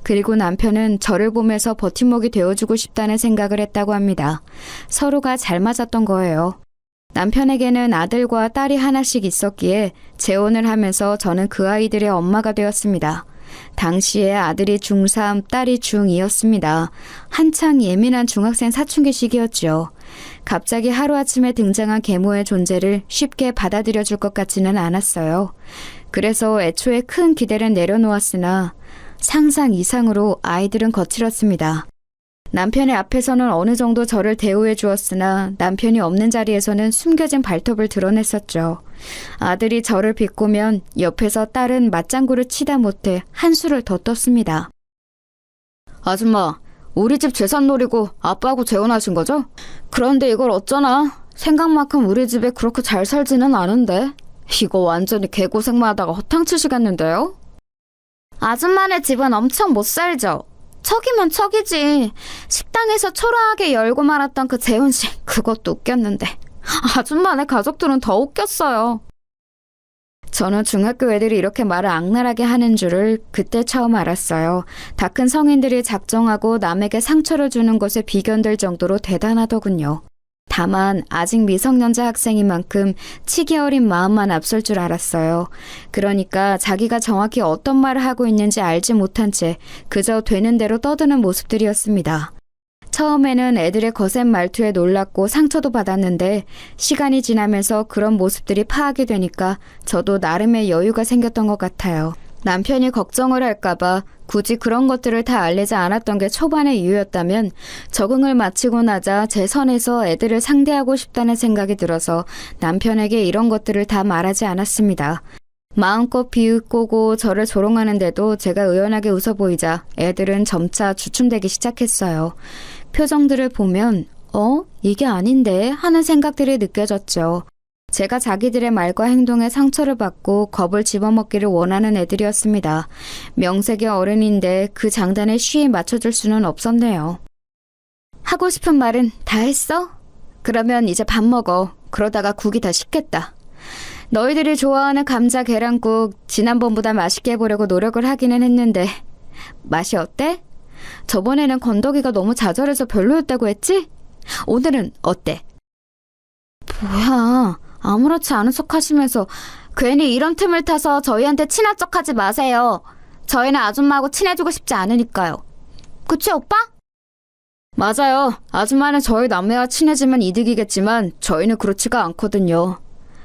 Speaker 2: 그리고 남편은 저를 보면서 버팀목이 되어주고 싶다는 생각을 했다고 합니다. 서로가 잘 맞았던 거예요. 남편에게는 아들과 딸이 하나씩 있었기에 재혼을 하면서 저는 그 아이들의 엄마가 되었습니다. 당시에 아들이 중3, 딸이 중2였습니다. 한창 예민한 중학생 사춘기 시기였죠. 갑자기 하루아침에 등장한 계모의 존재를 쉽게 받아들여줄 것 같지는 않았어요. 그래서 애초에 큰 기대를 내려놓았으나 상상 이상으로 아이들은 거칠었습니다. 남편의 앞에서는 어느 정도 저를 대우해 주었으나 남편이 없는 자리에서는 숨겨진 발톱을 드러냈었죠. 아들이 저를 비꼬면 옆에서 딸은 맞장구를 치다 못해 한수를 더 떴습니다. 아줌마, 우리 집 재산 노리고 아빠하고 재혼하신 거죠? 그런데 이걸 어쩌나? 생각만큼 우리 집에 그렇게 잘 살지는 않은데. 이거 완전히 개고생만 하다가 허탕치시겠는데요?
Speaker 3: 아줌마네 집은 엄청 못 살죠? 척이면 척이지. 식당에서 초라하게 열고 말았던 그 재혼식, 그것도 웃겼는데. 아줌마네 가족들은 더 웃겼어요.
Speaker 2: 저는 중학교 애들이 이렇게 말을 악랄하게 하는 줄을 그때 처음 알았어요. 다 큰 성인들이 작정하고 남에게 상처를 주는 것에 비견될 정도로 대단하더군요. 다만 아직 미성년자 학생인 만큼 치기 어린 마음만 앞설 줄 알았어요. 그러니까 자기가 정확히 어떤 말을 하고 있는지 알지 못한 채 그저 되는 대로 떠드는 모습들이었습니다. 처음에는 애들의 거센 말투에 놀랐고 상처도 받았는데 시간이 지나면서 그런 모습들이 파악이 되니까 저도 나름의 여유가 생겼던 것 같아요. 남편이 걱정을 할까봐 굳이 그런 것들을 다 알리지 않았던 게 초반의 이유였다면 적응을 마치고 나자 제 선에서 애들을 상대하고 싶다는 생각이 들어서 남편에게 이런 것들을 다 말하지 않았습니다. 마음껏 비웃고 저를 조롱하는데도 제가 의연하게 웃어 보이자 애들은 점차 주춤대기 시작했어요. 표정들을 보면 이게 아닌데 하는 생각들이 느껴졌죠. 제가 자기들의 말과 행동에 상처를 받고 겁을 집어먹기를 원하는 애들이었습니다. 명색의 어른인데 그 장단에 쉬이 맞춰줄 수는 없었네요. 하고 싶은 말은 다 했어? 그러면 이제 밥 먹어. 그러다가 국이 다 식겠다. 너희들이 좋아하는 감자 계란국 지난번보다 맛있게 해보려고 노력을 하기는 했는데 맛이 어때? 저번에는 건더기가 너무 자잘해서 별로였다고 했지? 오늘은 어때? 뭐야, 아무렇지 않은 척 하시면서 괜히 이런 틈을 타서 저희한테 친한 척 하지 마세요. 저희는 아줌마하고 친해지고 싶지 않으니까요. 그치, 오빠? 맞아요. 아줌마는 저희 남매와 친해지면 이득이겠지만 저희는 그렇지가 않거든요.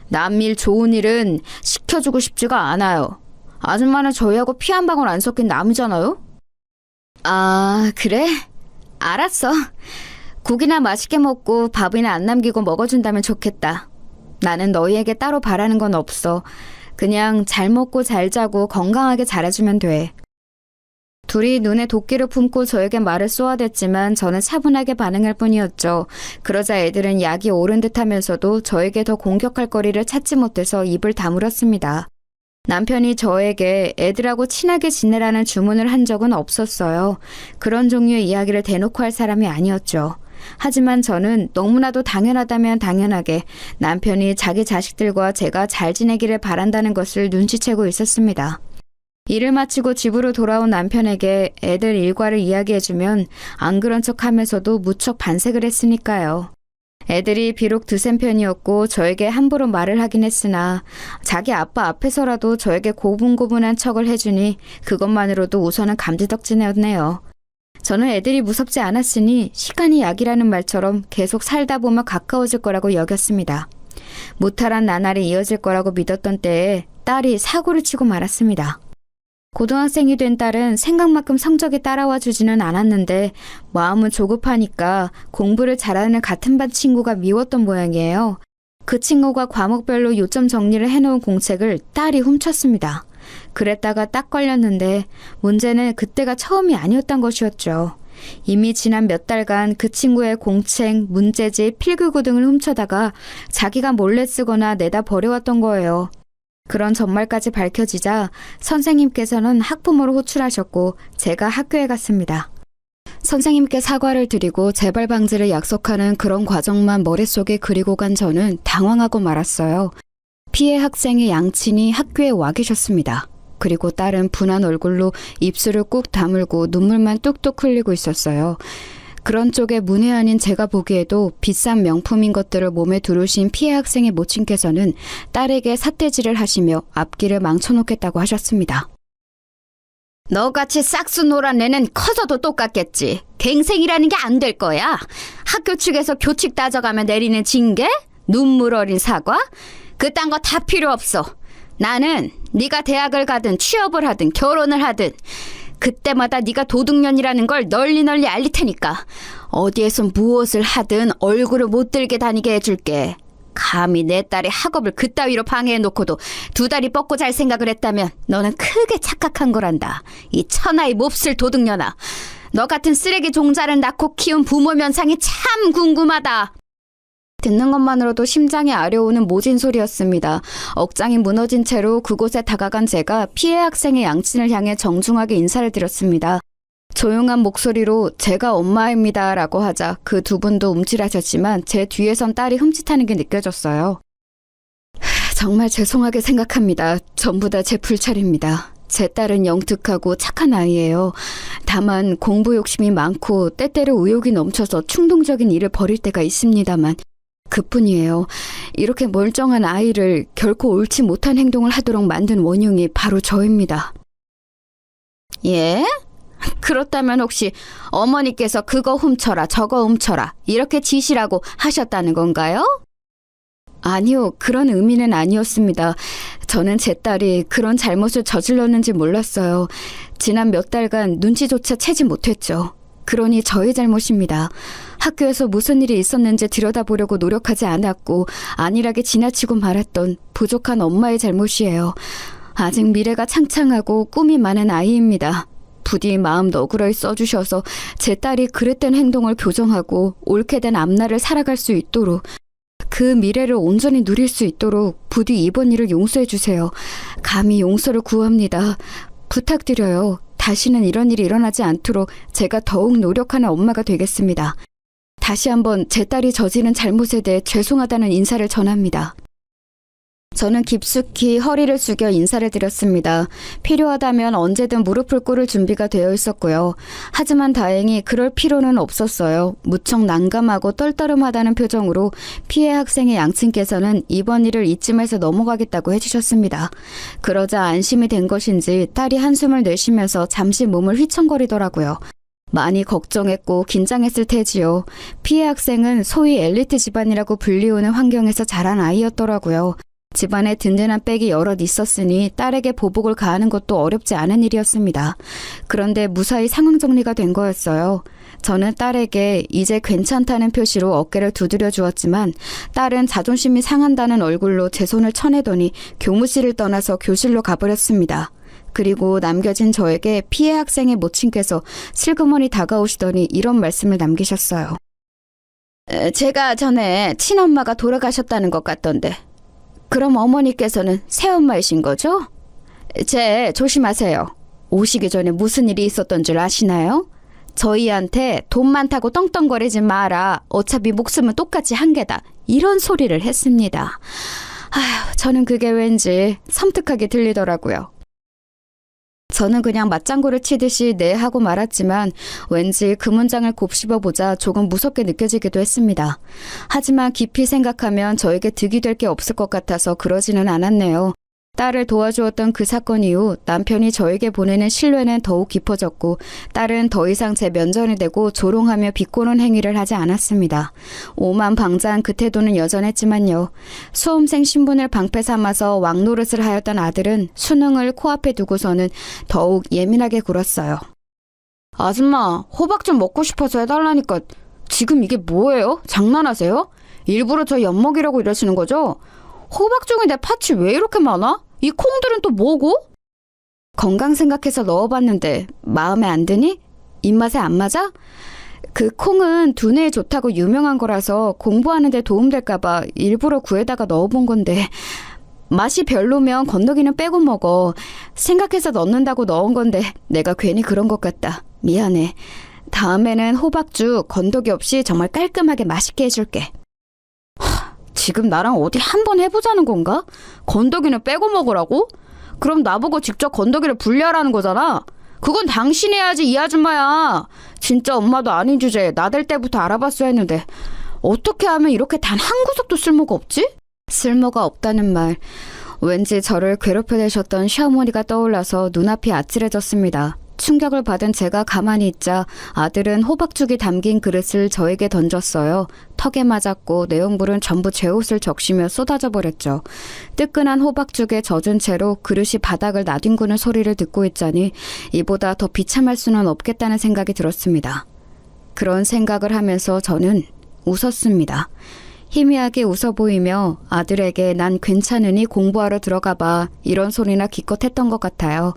Speaker 2: 남일 좋은 일은 시켜주고 싶지가 않아요. 아줌마는 저희하고 피 한 방울 안 섞인 남이잖아요? 아, 그래? 알았어. 국이나 맛있게 먹고 밥이나 안 남기고 먹어준다면 좋겠다. 나는 너희에게 따로 바라는 건 없어. 그냥 잘 먹고 잘 자고 건강하게 자라주면 돼. 둘이 눈에 도끼를 품고 저에게 말을 쏘아댔지만 저는 차분하게 반응할 뿐이었죠. 그러자 애들은 약이 오른 듯하면서도 저에게 더 공격할 거리를 찾지 못해서 입을 다물었습니다. 남편이 저에게 애들하고 친하게 지내라는 주문을 한 적은 없었어요. 그런 종류의 이야기를 대놓고 할 사람이 아니었죠. 하지만 저는 너무나도 당연하다면 당연하게 남편이 자기 자식들과 제가 잘 지내기를 바란다는 것을 눈치채고 있었습니다. 일을 마치고 집으로 돌아온 남편에게 애들 일과를 이야기해주면 안 그런 척하면서도 무척 반색을 했으니까요. 애들이 비록 드센 편이었고 저에게 함부로 말을 하긴 했으나 자기 아빠 앞에서라도 저에게 고분고분한 척을 해주니 그것만으로도 우선은 감지덕지네였네요. 저는 애들이 무섭지 않았으니 시간이 약이라는 말처럼 계속 살다 보면 가까워질 거라고 여겼습니다. 무탈한 나날이 이어질 거라고 믿었던 때에 딸이 사고를 치고 말았습니다. 고등학생이 된 딸은 생각만큼 성적이 따라와 주지는 않았는데 마음은 조급하니까 공부를 잘하는 같은 반 친구가 미웠던 모양이에요. 그 친구가 과목별로 요점 정리를 해놓은 공책을 딸이 훔쳤습니다. 그랬다가 딱 걸렸는데 문제는 그때가 처음이 아니었던 것이었죠. 이미 지난 몇 달간 그 친구의 공책, 문제집, 필기구 등을 훔쳐다가 자기가 몰래 쓰거나 내다 버려왔던 거예요. 그런 전말까지 밝혀지자 선생님께서는 학부모를 호출하셨고 제가 학교에 갔습니다. 선생님께 사과를 드리고 재발 방지를 약속하는 그런 과정만 머릿속에 그리고 간 저는 당황하고 말았어요. 피해 학생의 양친이 학교에 와 계셨습니다. 그리고 딸은 분한 얼굴로 입술을 꾹 다물고 눈물만 뚝뚝 흘리고 있었어요. 그런 쪽에 문외한인 제가 보기에도 비싼 명품인 것들을 몸에 두르신 피해 학생의 모친께서는 딸에게 삿대질을 하시며 앞길을 망쳐놓겠다고 하셨습니다. 너같이 싹수 노란 애는 커서도 똑같겠지. 갱생이라는 게 안 될 거야. 학교 측에서 교칙 따져가며 내리는 징계? 눈물 어린 사과? 그딴 거 다 필요 없어. 나는 네가 대학을 가든 취업을 하든 결혼을 하든 그때마다 네가 도둑년이라는 걸 널리 알릴 테니까 어디에서 무엇을 하든 얼굴을 못 들게 다니게 해줄게. 감히 내 딸의 학업을 그따위로 방해해놓고도 두 다리 뻗고 잘 생각을 했다면 너는 크게 착각한 거란다. 이 천하의 몹쓸 도둑년아. 너 같은 쓰레기 종자를 낳고 키운 부모 면상이 참 궁금하다. 듣는 것만으로도 심장이 아려오는 모진 소리였습니다. 억장이 무너진 채로 그곳에 다가간 제가 피해 학생의 양친을 향해 정중하게 인사를 드렸습니다. 조용한 목소리로 제가 엄마입니다 라고 하자 그 두 분도 움찔하셨지만 제 뒤에선 딸이 흠칫하는 게 느껴졌어요. 정말 죄송하게 생각합니다. 전부 다 제 불찰입니다. 제 딸은 영특하고 착한 아이예요. 다만 공부 욕심이 많고 때때로 의욕이 넘쳐서 충동적인 일을 벌일 때가 있습니다만 그뿐이에요. 이렇게 멀쩡한 아이를 결코 옳지 못한 행동을 하도록 만든 원흉이 바로 저입니다. 예? 그렇다면 혹시 어머니께서 그거 훔쳐라 저거 훔쳐라 이렇게 지시라고 하셨다는 건가요? 아니요, 그런 의미는 아니었습니다. 저는 제 딸이 그런 잘못을 저질렀는지 몰랐어요. 지난 몇 달간 눈치조차 채지 못했죠. 그러니 저의 잘못입니다. 학교에서 무슨 일이 있었는지 들여다보려고 노력하지 않았고 안일하게 지나치고 말았던 부족한 엄마의 잘못이에요. 아직 미래가 창창하고 꿈이 많은 아이입니다. 부디 마음 너그러이 써주셔서 제 딸이 그릇된 행동을 교정하고 옳게 된 앞날을 살아갈 수 있도록 그 미래를 온전히 누릴 수 있도록 부디 이번 일을 용서해 주세요. 감히 용서를 구합니다. 부탁드려요. 다시는 이런 일이 일어나지 않도록 제가 더욱 노력하는 엄마가 되겠습니다. 다시 한번 제 딸이 저지른 잘못에 대해 죄송하다는 인사를 전합니다. 저는 깊숙이 허리를 숙여 인사를 드렸습니다. 필요하다면 언제든 무릎을 꿇을 준비가 되어 있었고요. 하지만 다행히 그럴 필요는 없었어요. 무척 난감하고 떨떠름하다는 표정으로 피해 학생의 양친께서는 이번 일을 이쯤에서 넘어가겠다고 해주셨습니다. 그러자 안심이 된 것인지 딸이 한숨을 내쉬면서 잠시 몸을 휘청거리더라고요. 많이 걱정했고 긴장했을 테지요. 피해 학생은 소위 엘리트 집안이라고 불리우는 환경에서 자란 아이였더라고요. 집안에 든든한 백이 여럿 있었으니 딸에게 보복을 가하는 것도 어렵지 않은 일이었습니다. 그런데 무사히 상황 정리가 된 거였어요. 저는 딸에게 이제 괜찮다는 표시로 어깨를 두드려 주었지만 딸은 자존심이 상한다는 얼굴로 제 손을 쳐내더니 교무실을 떠나서 교실로 가버렸습니다. 그리고 남겨진 저에게 피해 학생의 모친께서 슬그머니 다가오시더니 이런 말씀을 남기셨어요. 제가 전에 친엄마가 돌아가셨다는 것 같던데 그럼 어머니께서는 새엄마이신 거죠? 조심하세요. 오시기 전에 무슨 일이 있었던 줄 아시나요? 저희한테 돈 많다고 떵떵거리지 마라. 어차피 목숨은 똑같이 한 개다. 이런 소리를 했습니다. 아휴, 저는 그게 왠지 섬뜩하게 들리더라고요. 저는 그냥 맞장구를 치듯이 네 하고 말았지만 왠지 그 문장을 곱씹어보자 조금 무섭게 느껴지기도 했습니다. 하지만 깊이 생각하면 저에게 득이 될 게 없을 것 같아서 그러지는 않았네요. 딸을 도와주었던 그 사건 이후 남편이 저에게 보내는 신뢰는 더욱 깊어졌고 딸은 더 이상 제 면전에 대고 조롱하며 비꼬는 행위를 하지 않았습니다. 오만방자한 그 태도는 여전했지만요. 수험생 신분을 방패 삼아서 왕노릇을 하였던 아들은 수능을 코앞에 두고서는 더욱 예민하게 굴었어요. 아줌마, 호박 좀 먹고 싶어서 해달라니까 지금 이게 뭐예요? 장난하세요? 일부러 저 엿먹이려고 이러시는 거죠? 호박 중에 팥이 왜 이렇게 많아? 이 콩들은 또 뭐고? 건강 생각해서 넣어봤는데 마음에 안 드니? 입맛에 안 맞아? 그 콩은 두뇌에 좋다고 유명한 거라서 공부하는 데 도움될까봐 일부러 구에다가 넣어본 건데 맛이 별로면 건더기는 빼고 먹어. 생각해서 넣는다고 넣은 건데 내가 괜히 그런 것 같다. 미안해. 다음에는 호박죽 건더기 없이 정말 깔끔하게 맛있게 해줄게. 지금 나랑 어디 한번 해보자는 건가? 건더기는 빼고 먹으라고? 그럼 나보고 직접 건더기를 분리하라는 거잖아. 그건 당신이 해야지 이 아줌마야. 진짜 엄마도 아닌 주제에 나댈 때부터 알아봤어야 했는데 어떻게 하면 이렇게 단 한 구석도 쓸모가 없지? 쓸모가 없다는 말. 왠지 저를 괴롭혀대셨던 시어머니가 떠올라서 눈앞이 아찔해졌습니다. 충격을 받은 제가 가만히 있자 아들은 호박죽이 담긴 그릇을 저에게 던졌어요. 턱에 맞았고 내용물은 전부 제 옷을 적시며 쏟아져 버렸죠. 뜨끈한 호박죽에 젖은 채로 그릇이 바닥을 나뒹구는 소리를 듣고 있자니 이보다 더 비참할 수는 없겠다는 생각이 들었습니다. 그런 생각을 하면서 저는 웃었습니다. 희미하게 웃어 보이며 아들에게 난 괜찮으니 공부하러 들어가봐 이런 소리나 기껏 했던 것 같아요.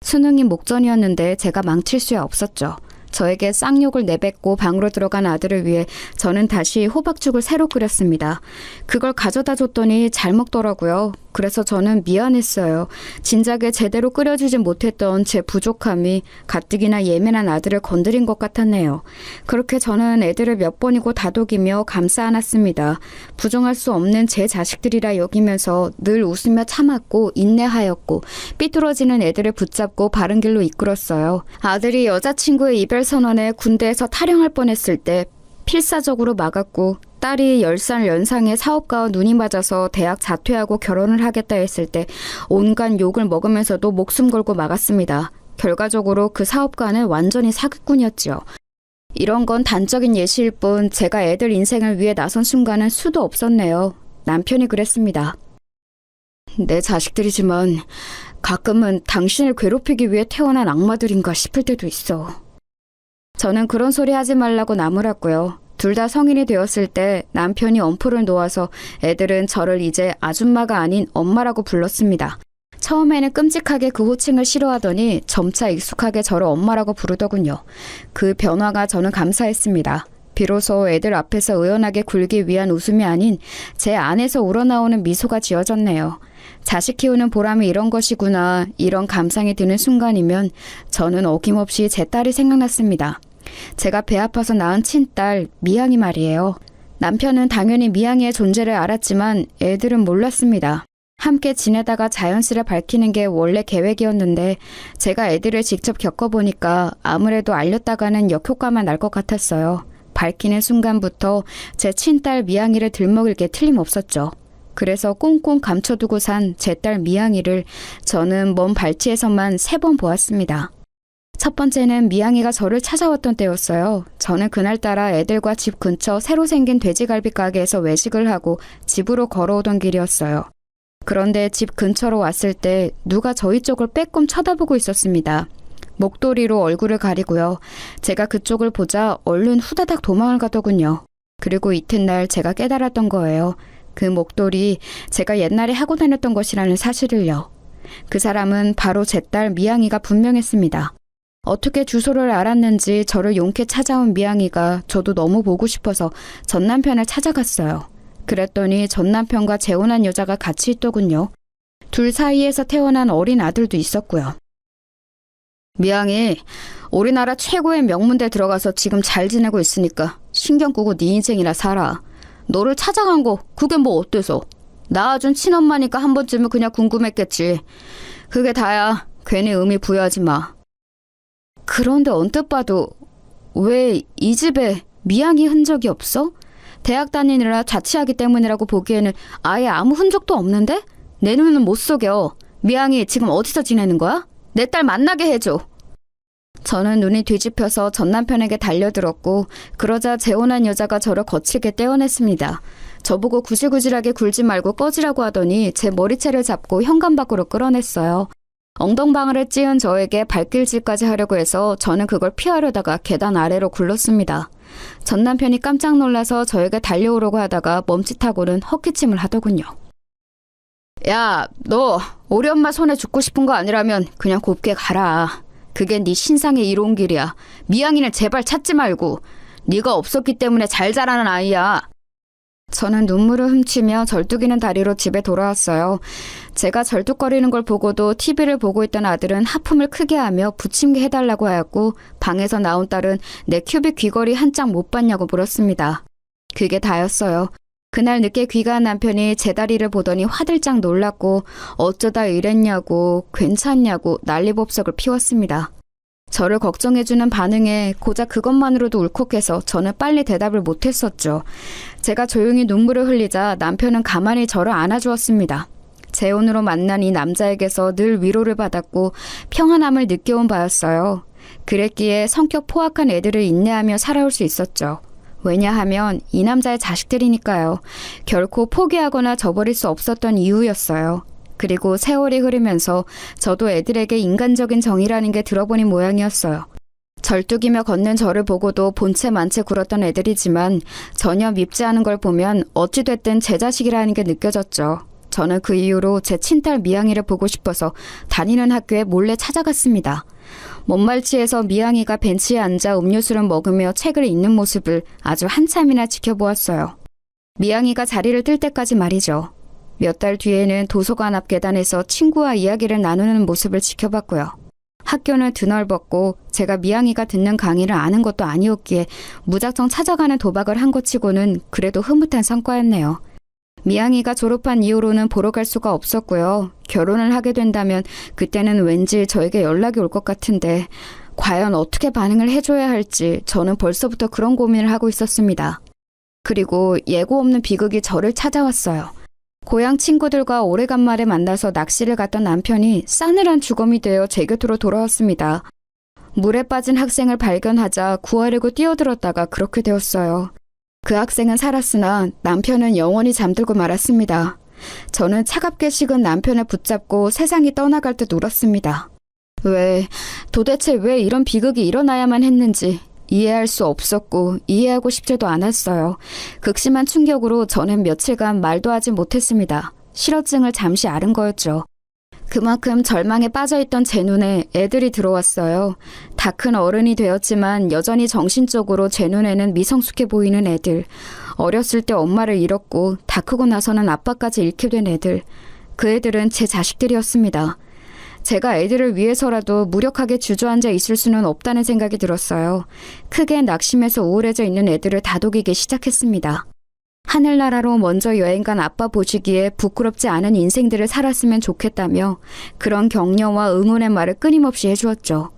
Speaker 2: 수능이 목전이었는데 제가 망칠 수야 없었죠. 저에게 쌍욕을 내뱉고 방으로 들어간 아들을 위해 저는 다시 호박죽을 새로 끓였습니다. 그걸 가져다 줬더니 잘 먹더라고요. 그래서 저는 미안했어요. 진작에 제대로 끓여주지 못했던 제 부족함이 가뜩이나 예민한 아들을 건드린 것 같았네요. 그렇게 저는 애들을 몇 번이고 다독이며 감싸 안았습니다. 부정할 수 없는 제 자식들이라 여기면서 늘 웃으며 참았고 인내하였고 삐뚤어지는 애들을 붙잡고 바른 길로 이끌었어요. 아들이 여자친구의 이별 선언에 군대에서 탈영할 뻔했을 때 필사적으로 막았고 딸이 10살 연상의 사업가와 눈이 맞아서 대학 자퇴하고 결혼을 하겠다 했을 때 온갖 욕을 먹으면서도 목숨 걸고 막았습니다. 결과적으로 그 사업가는 완전히 사기꾼이었지요. 이런 건 단적인 예시일 뿐 제가 애들 인생을 위해 나선 순간은 수도 없었네요. 남편이 그랬습니다. 내 자식들이지만 가끔은 당신을 괴롭히기 위해 태어난 악마들인가 싶을 때도 있어. 저는 그런 소리 하지 말라고 나무랐고요. 둘 다 성인이 되었을 때 남편이 엄포를 놓아서 애들은 저를 이제 아줌마가 아닌 엄마라고 불렀습니다. 처음에는 끔찍하게 그 호칭을 싫어하더니 점차 익숙하게 저를 엄마라고 부르더군요. 그 변화가 저는 감사했습니다. 비로소 애들 앞에서 의연하게 굴기 위한 웃음이 아닌 제 안에서 우러나오는 미소가 지어졌네요. 자식 키우는 보람이 이런 것이구나, 이런 감상이 드는 순간이면 저는 어김없이 제 딸이 생각났습니다. 제가 배 아파서 낳은 친딸 미양이 말이에요. 남편은 당연히 미양이의 존재를 알았지만 애들은 몰랐습니다. 함께 지내다가 자연스레 밝히는 게 원래 계획이었는데 제가 애들을 직접 겪어보니까 아무래도 알렸다가는 역효과만 날 것 같았어요. 밝히는 순간부터 제 친딸 미양이를 들먹일 게 틀림없었죠. 그래서 꽁꽁 감춰두고 산 제 딸 미양이를 저는 먼 발치에서만 3번 보았습니다. 첫 번째는 미양이가 저를 찾아왔던 때였어요. 저는 그날따라 애들과 집 근처 새로 생긴 돼지갈비 가게에서 외식을 하고 집으로 걸어오던 길이었어요. 그런데 집 근처로 왔을 때 누가 저희 쪽을 빼꼼 쳐다보고 있었습니다. 목도리로 얼굴을 가리고요. 제가 그쪽을 보자 얼른 후다닥 도망을 가더군요. 그리고 이튿날 제가 깨달았던 거예요. 그 목도리 제가 옛날에 하고 다녔던 것이라는 사실을요. 그 사람은 바로 제 딸 미양이가 분명했습니다. 어떻게 주소를 알았는지 저를 용케 찾아온 미양이가 저도 너무 보고 싶어서 전 남편을 찾아갔어요. 그랬더니 전 남편과 재혼한 여자가 같이 있더군요. 둘 사이에서 태어난 어린 아들도 있었고요. 미양이 우리나라 최고의 명문대 들어가서 지금 잘 지내고 있으니까 신경 끄고 네 인생이나 살아. 너를 찾아간 거 그게 뭐 어때서? 낳아준 친엄마니까 한 번쯤은 그냥 궁금했겠지. 그게 다야. 괜히 의미 부여하지 마. 그런데 언뜻 봐도 왜 이 집에 미양이 흔적이 없어? 대학 다니느라 자취하기 때문이라고 보기에는 아예 아무 흔적도 없는데? 내 눈은 못 속여. 미양이 지금 어디서 지내는 거야? 내 딸 만나게 해줘. 저는 눈이 뒤집혀서 전 남편에게 달려들었고 그러자 재혼한 여자가 저를 거칠게 떼어냈습니다. 저보고 구질구질하게 굴지 말고 꺼지라고 하더니 제 머리채를 잡고 현관 밖으로 끌어냈어요. 엉덩방아를 찧은 저에게 발길질까지 하려고 해서 저는 그걸 피하려다가 계단 아래로 굴렀습니다. 전 남편이 깜짝 놀라서 저에게 달려오려고 하다가 멈칫하고는 헛기침을 하더군요. 야, 너 우리 엄마 손에 죽고 싶은 거 아니라면 그냥 곱게 가라. 그게 네 신상의 이로운 길이야. 미양이는 제발 찾지 말고. 네가 없었기 때문에 잘 자라는 아이야. 저는 눈물을 훔치며 절뚝이는 다리로 집에 돌아왔어요. 제가 절뚝거리는 걸 보고도 TV를 보고 있던 아들은 하품을 크게 하며 부침개 해달라고 하였고 방에서 나온 딸은 내 큐빅 귀걸이 한 짝 못 봤냐고 물었습니다. 그게 다였어요. 그날 늦게 귀가한 남편이 제 다리를 보더니 화들짝 놀랐고 어쩌다 이랬냐고 괜찮냐고 난리법석을 피웠습니다. 저를 걱정해주는 반응에 고작 그것만으로도 울컥해서 저는 빨리 대답을 못했었죠. 제가 조용히 눈물을 흘리자 남편은 가만히 저를 안아주었습니다. 재혼으로 만난 이 남자에게서 늘 위로를 받았고 평안함을 느껴온 바였어요. 그랬기에 성격 포악한 애들을 인내하며 살아올 수 있었죠. 왜냐하면 이 남자의 자식들이니까요. 결코 포기하거나 저버릴 수 없었던 이유였어요. 그리고 세월이 흐르면서 저도 애들에게 인간적인 정이라는 게 들어보니 모양이었어요. 절뚝이며 걷는 저를 보고도 본체 만체 굴었던 애들이지만 전혀 밉지 않은 걸 보면 어찌됐든 제 자식이라는 게 느껴졌죠. 저는 그 이후로 제 친딸 미양이를 보고 싶어서 다니는 학교에 몰래 찾아갔습니다. 먼말치에서 미양이가 벤치에 앉아 음료수를 먹으며 책을 읽는 모습을 아주 한참이나 지켜보았어요. 미양이가 자리를 뜰 때까지 말이죠. 몇 달 뒤에는 도서관 앞 계단에서 친구와 이야기를 나누는 모습을 지켜봤고요. 학교는 드넓었고 제가 미양이가 듣는 강의를 아는 것도 아니었기에 무작정 찾아가는 도박을 한 것 치고는 그래도 흐뭇한 성과였네요. 미양이가 졸업한 이후로는 보러 갈 수가 없었고요. 결혼을 하게 된다면 그때는 왠지 저에게 연락이 올 것 같은데 과연 어떻게 반응을 해줘야 할지 저는 벌써부터 그런 고민을 하고 있었습니다. 그리고 예고 없는 비극이 저를 찾아왔어요. 고향 친구들과 오래간만에 만나서 낚시를 갔던 남편이 싸늘한 주검이 되어 제 곁으로 돌아왔습니다. 물에 빠진 학생을 발견하자 구하려고 뛰어들었다가 그렇게 되었어요. 그 학생은 살았으나 남편은 영원히 잠들고 말았습니다. 저는 차갑게 식은 남편을 붙잡고 세상이 떠나갈 듯 울었습니다. 도대체 왜 이런 비극이 일어나야만 했는지 이해할 수 없었고 이해하고 싶지도 않았어요. 극심한 충격으로 저는 며칠간 말도 하지 못했습니다. 실어증을 잠시 앓은 거였죠. 그만큼 절망에 빠져있던 제 눈에 애들이 들어왔어요. 다 큰 어른이 되었지만 여전히 정신적으로 제 눈에는 미성숙해 보이는 애들. 어렸을 때 엄마를 잃었고 다 크고 나서는 아빠까지 잃게 된 애들. 그 애들은 제 자식들이었습니다. 제가 애들을 위해서라도 무력하게 주저앉아 있을 수는 없다는 생각이 들었어요. 크게 낙심해서 우울해져 있는 애들을 다독이기 시작했습니다. 하늘나라로 먼저 여행 간 아빠 보시기에 부끄럽지 않은 인생들을 살았으면 좋겠다며 그런 격려와 응원의 말을 끊임없이 해주었죠.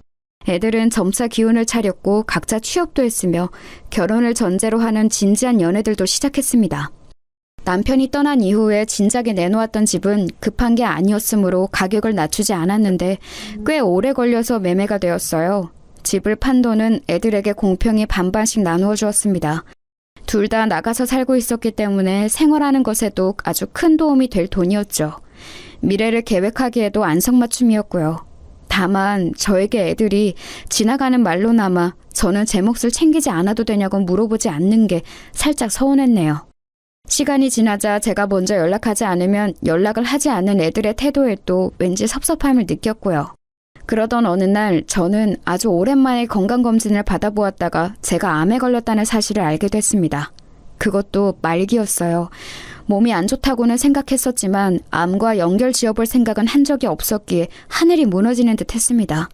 Speaker 2: 애들은 점차 기운을 차렸고 각자 취업도 했으며 결혼을 전제로 하는 진지한 연애들도 시작했습니다. 남편이 떠난 이후에 진작에 내놓았던 집은 급한 게 아니었으므로 가격을 낮추지 않았는데 꽤 오래 걸려서 매매가 되었어요. 집을 판 돈은 애들에게 공평히 반반씩 나누어 주었습니다. 둘 다 나가서 살고 있었기 때문에 생활하는 것에도 아주 큰 도움이 될 돈이었죠. 미래를 계획하기에도 안성맞춤이었고요. 다만 저에게 애들이 지나가는 말로나마 저는 제 몫을 챙기지 않아도 되냐고 물어보지 않는 게 살짝 서운했네요. 시간이 지나자 제가 먼저 연락하지 않으면 연락을 하지 않는 애들의 태도에도 왠지 섭섭함을 느꼈고요. 그러던 어느 날 저는 아주 오랜만에 건강검진을 받아보았다가 제가 암에 걸렸다는 사실을 알게 됐습니다. 그것도 말기였어요. 몸이 안 좋다고는 생각했었지만 암과 연결 지어볼 생각은 한 적이 없었기에 하늘이 무너지는 듯 했습니다.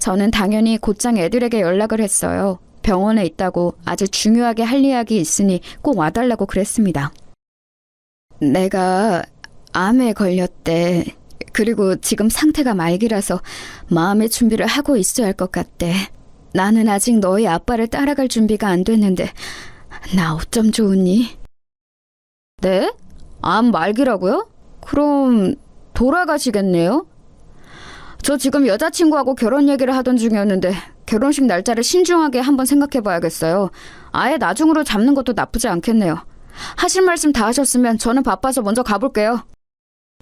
Speaker 2: 저는 당연히 곧장 애들에게 연락을 했어요. 병원에 있다고 아주 중요하게 할 이야기 있으니 꼭 와달라고 그랬습니다. 내가 암에 걸렸대. 그리고 지금 상태가 말기라서 마음의 준비를 하고 있어야 할 것 같대. 나는 아직 너희 아빠를 따라갈 준비가 안 됐는데 나 어쩜 좋으니? 네? 암 말기라고요? 그럼 돌아가시겠네요? 저 지금 여자친구하고 결혼 얘기를 하던 중이었는데 결혼식 날짜를 신중하게 한번 생각해봐야겠어요. 아예 나중으로 잡는 것도 나쁘지 않겠네요. 하실 말씀 다 하셨으면 저는 바빠서 먼저 가볼게요.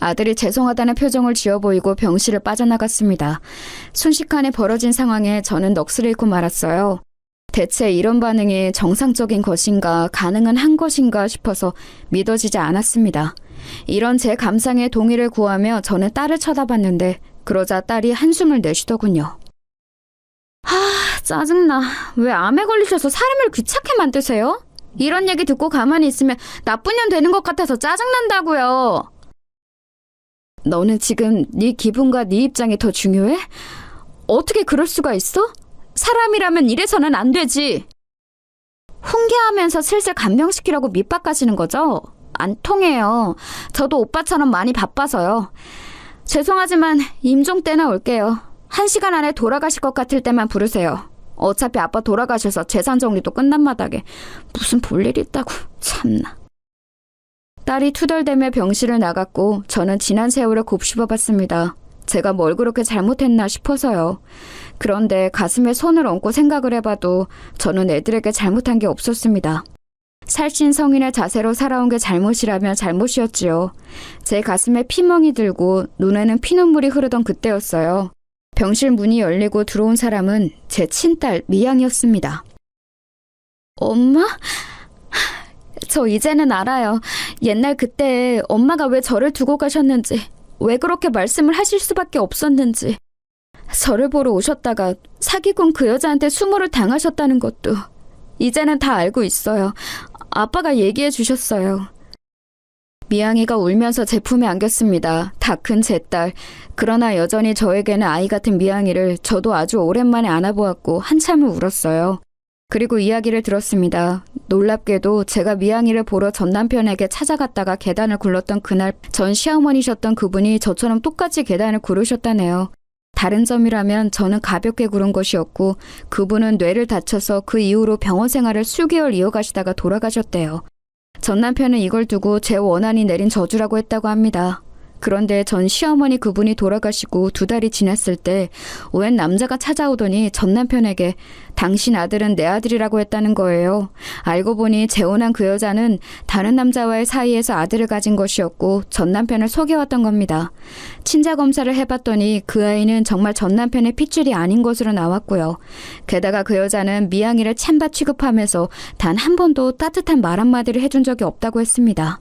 Speaker 2: 아들이 죄송하다는 표정을 지어 보이고 병실을 빠져나갔습니다. 순식간에 벌어진 상황에 저는 넋을 잃고 말았어요. 대체 이런 반응이 정상적인 것인가 가능은 한 것인가 싶어서 믿어지지 않았습니다. 이런 제 감상에 동의를 구하며 저는 딸을 쳐다봤는데 그러자 딸이 한숨을 내쉬더군요. 짜증나. 왜 암에 걸리셔서 사람을 귀찮게 만드세요? 이런 얘기 듣고 가만히 있으면 나쁜 년 되는 것 같아서 짜증난다고요. 너는 지금 네 기분과 네 입장이 더 중요해? 어떻게 그럴 수가 있어? 사람이라면 이래서는 안 되지. 훈계하면서 슬슬 감명시키려고 밑바까지는 거죠? 안 통해요. 저도 오빠처럼 많이 바빠서요. 죄송하지만 임종 때나 올게요. 1시간 안에 돌아가실 것 같을 때만 부르세요. 어차피 아빠 돌아가셔서 재산 정리도 끝난 마당에 무슨 볼일 있다고. 참나. 딸이 투덜대며 병실을 나갔고 저는 지난 세월을 곱씹어봤습니다. 제가 뭘 그렇게 잘못했나 싶어서요. 그런데 가슴에 손을 얹고 생각을 해봐도 저는 애들에게 잘못한 게 없었습니다. 살신 성인의 자세로 살아온 게 잘못이라면 잘못이었지요. 제 가슴에 피멍이 들고 눈에는 피눈물이 흐르던 그때였어요. 병실 문이 열리고 들어온 사람은 제 친딸 미양이었습니다. 엄마? 저 이제는 알아요. 옛날 그때 엄마가 왜 저를 두고 가셨는지, 왜 그렇게 말씀을 하실 수밖에 없었는지. 저를 보러 오셨다가 사기꾼 그 여자한테 수모를 당하셨다는 것도 이제는 다 알고 있어요. 아빠가 얘기해 주셨어요. 미양이가 울면서 제 품에 안겼습니다. 다 큰 제 딸. 그러나 여전히 저에게는 아이 같은 미양이를 저도 아주 오랜만에 안아보았고 한참을 울었어요. 그리고 이야기를 들었습니다. 놀랍게도 제가 미양이를 보러 전 남편에게 찾아갔다가 계단을 굴렀던 그날 전 시어머니셨던 그분이 저처럼 똑같이 계단을 구르셨다네요. 다른 점이라면 저는 가볍게 굴은 것이었고 그분은 뇌를 다쳐서 그 이후로 병원 생활을 수개월 이어가시다가 돌아가셨대요. 전 남편은 이걸 두고 제 원한이 내린 저주라고 했다고 합니다. 그런데 전 시어머니 그분이 돌아가시고 2달이 지났을 때 웬 남자가 찾아오더니 전 남편에게 당신 아들은 내 아들이라고 했다는 거예요. 알고 보니 재혼한 그 여자는 다른 남자와의 사이에서 아들을 가진 것이었고 전 남편을 속여왔던 겁니다. 친자 검사를 해봤더니 그 아이는 정말 전 남편의 핏줄이 아닌 것으로 나왔고요. 게다가 그 여자는 미양이를 찬밥 취급하면서 단 한 번도 따뜻한 말 한마디를 해준 적이 없다고 했습니다.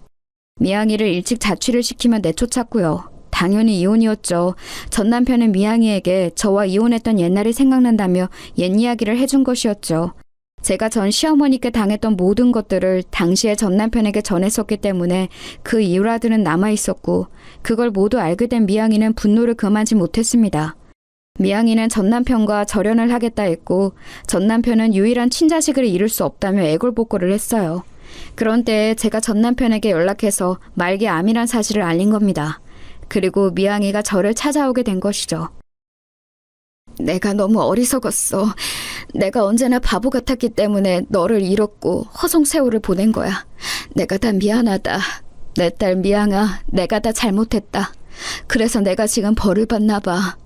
Speaker 2: 미양이를 일찍 자취를 시키며 내쫓았고요. 당연히 이혼이었죠. 전 남편은 미양이에게 저와 이혼했던 옛날이 생각난다며 옛 이야기를 해준 것이었죠. 제가 전 시어머니께 당했던 모든 것들을 당시에 전 남편에게 전했었기 때문에 그 일화들은 남아있었고 그걸 모두 알게 된 미양이는 분노를 금하지 못했습니다. 미양이는 전 남편과 절연을 하겠다 했고 전 남편은 유일한 친자식을 잃을 수 없다며 애걸복걸을 했어요. 그런 때에 제가 전 남편에게 연락해서 말기 암이란 사실을 알린 겁니다. 그리고 미양이가 저를 찾아오게 된 것이죠. 내가 너무 어리석었어. 내가 언제나 바보 같았기 때문에 너를 잃었고 허송세월을 보낸 거야. 내가 다 미안하다. 내 딸 미양아, 내가 다 잘못했다. 그래서 내가 지금 벌을 받나 봐.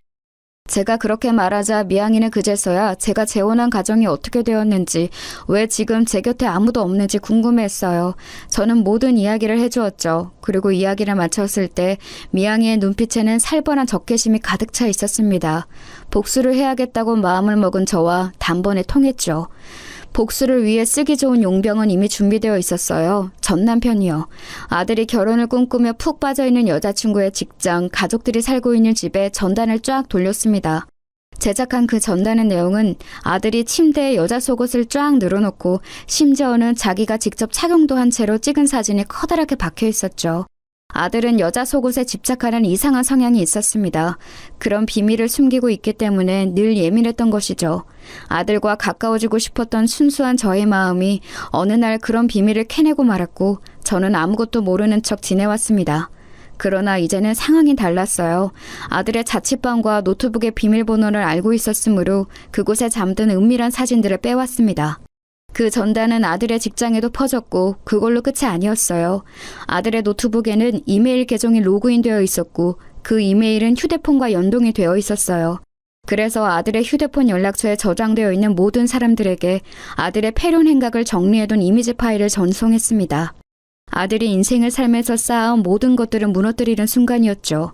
Speaker 2: 제가 그렇게 말하자 미양이는 그제서야 제가 재혼한 가정이 어떻게 되었는지, 왜 지금 제 곁에 아무도 없는지 궁금해했어요. 저는 모든 이야기를 해주었죠. 그리고 이야기를 마쳤을 때 미양이의 눈빛에는 살벌한 적개심이 가득 차 있었습니다. 복수를 해야겠다고 마음을 먹은 저와 단번에 통했죠. 복수를 위해 쓰기 좋은 용병은 이미 준비되어 있었어요. 전 남편이요. 아들이 결혼을 꿈꾸며 푹 빠져있는 여자친구의 직장, 가족들이 살고 있는 집에 전단을 쫙 돌렸습니다. 제작한 그 전단의 내용은 아들이 침대에 여자 속옷을 쫙 늘어놓고 심지어는 자기가 직접 착용도 한 채로 찍은 사진이 커다랗게 박혀 있었죠. 아들은 여자 속옷에 집착하는 이상한 성향이 있었습니다. 그런 비밀을 숨기고 있기 때문에 늘 예민했던 것이죠. 아들과 가까워지고 싶었던 순수한 저의 마음이 어느 날 그런 비밀을 캐내고 말았고 저는 아무것도 모르는 척 지내왔습니다. 그러나 이제는 상황이 달랐어요. 아들의 자취방과 노트북의 비밀번호를 알고 있었으므로 그곳에 잠든 은밀한 사진들을 빼왔습니다. 그 전단은 아들의 직장에도 퍼졌고 그걸로 끝이 아니었어요. 아들의 노트북에는 이메일 계정이 로그인되어 있었고 그 이메일은 휴대폰과 연동이 되어 있었어요. 그래서 아들의 휴대폰 연락처에 저장되어 있는 모든 사람들에게 아들의 폐륜 행각을 정리해둔 이미지 파일을 전송했습니다. 아들이 인생을 살면서 쌓아온 모든 것들을 무너뜨리는 순간이었죠.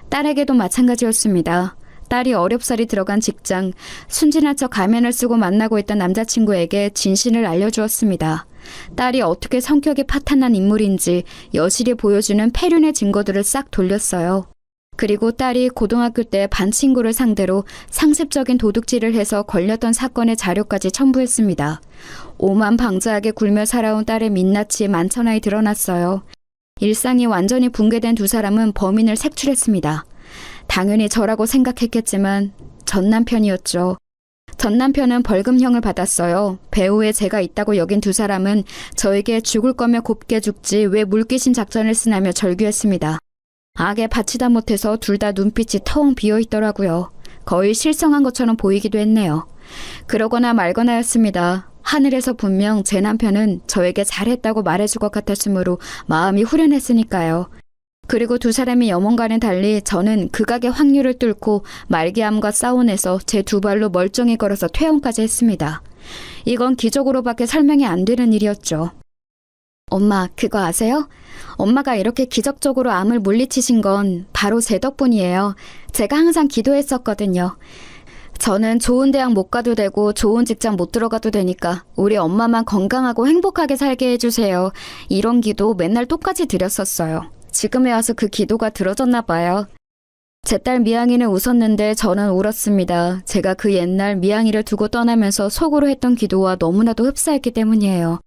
Speaker 2: 딸에게도 마찬가지였습니다. 딸이 어렵사리 들어간 직장, 순진한 척 가면을 쓰고 만나고 있던 남자친구에게 진실을 알려주었습니다. 딸이 어떻게 성격이 파탄난 인물인지 여실히 보여주는 폐륜의 증거들을 싹 돌렸어요. 그리고 딸이 고등학교 때 반 친구를 상대로 상습적인 도둑질을 해서 걸렸던 사건의 자료까지 첨부했습니다. 오만방자하게 굴며 살아온 딸의 민낯이 만천하에 드러났어요. 일상이 완전히 붕괴된 두 사람은 범인을 색출했습니다. 당연히 저라고 생각했겠지만 전 남편이었죠. 전 남편은 벌금형을 받았어요. 배후에 제가 있다고 여긴 두 사람은 저에게 죽을 거면 곱게 죽지 왜 물귀신 작전을 쓰냐며 절규했습니다. 악에 바치다 못해서 둘 다 눈빛이 텅 비어있더라고요. 거의 실성한 것처럼 보이기도 했네요. 그러거나 말거나였습니다. 하늘에서 분명 제 남편은 저에게 잘했다고 말해줄 것 같았으므로 마음이 후련했으니까요. 그리고 두 사람이 염원과는 달리 저는 극악의 확률을 뚫고 말기암과 싸워내서 제 두 발로 멀쩡히 걸어서 퇴원까지 했습니다. 이건 기적으로밖에 설명이 안 되는 일이었죠. 엄마, 그거 아세요? 엄마가 이렇게 기적적으로 암을 물리치신 건 바로 제 덕분이에요. 제가 항상 기도했었거든요. 저는 좋은 대학 못 가도 되고 좋은 직장 못 들어가도 되니까 우리 엄마만 건강하고 행복하게 살게 해주세요. 이런 기도 맨날 똑같이 드렸었어요. 지금에 와서 그 기도가 들어졌나 봐요. 제 딸 미양이는 웃었는데 저는 울었습니다. 제가 그 옛날 미양이를 두고 떠나면서 속으로 했던 기도와 너무나도 흡사했기 때문이에요.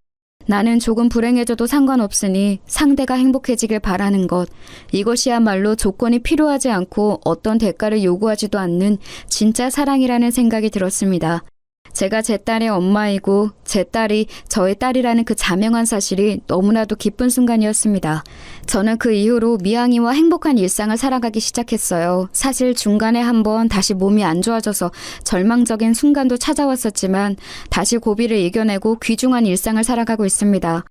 Speaker 2: 나는 조금 불행해져도 상관없으니 상대가 행복해지길 바라는 것. 이것이야말로 조건이 필요하지 않고 어떤 대가를 요구하지도 않는 진짜 사랑이라는 생각이 들었습니다. 제가 제 딸의 엄마이고 제 딸이 저의 딸이라는 그 자명한 사실이 너무나도 기쁜 순간이었습니다. 저는 그 이후로 미양이와 행복한 일상을 살아가기 시작했어요. 사실 중간에 한번 다시 몸이 안 좋아져서 절망적인 순간도 찾아왔었지만 다시 고비를 이겨내고 귀중한 일상을 살아가고 있습니다.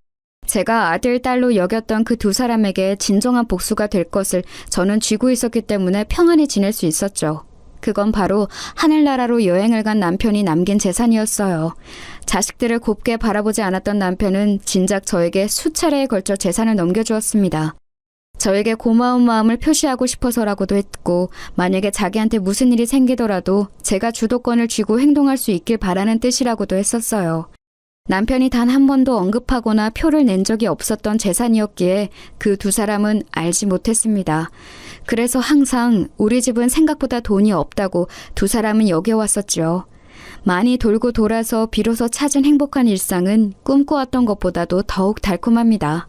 Speaker 2: 제가 아들, 딸로 여겼던 그 두 사람에게 진정한 복수가 될 것을 저는 쥐고 있었기 때문에 평안히 지낼 수 있었죠. 그건 바로 하늘나라로 여행을 간 남편이 남긴 재산이었어요. 자식들을 곱게 바라보지 않았던 남편은 진작 저에게 수차례에 걸쳐 재산을 넘겨주었습니다. 저에게 고마운 마음을 표시하고 싶어서라고도 했고, 만약에 자기한테 무슨 일이 생기더라도 제가 주도권을 쥐고 행동할 수 있길 바라는 뜻이라고도 했었어요. 남편이 단 한 번도 언급하거나 표를 낸 적이 없었던 재산이었기에 그 두 사람은 알지 못했습니다. 그래서 항상 우리 집은 생각보다 돈이 없다고 두 사람은 여겨왔었죠. 많이 돌고 돌아서 비로소 찾은 행복한 일상은 꿈꿔왔던 것보다도 더욱 달콤합니다.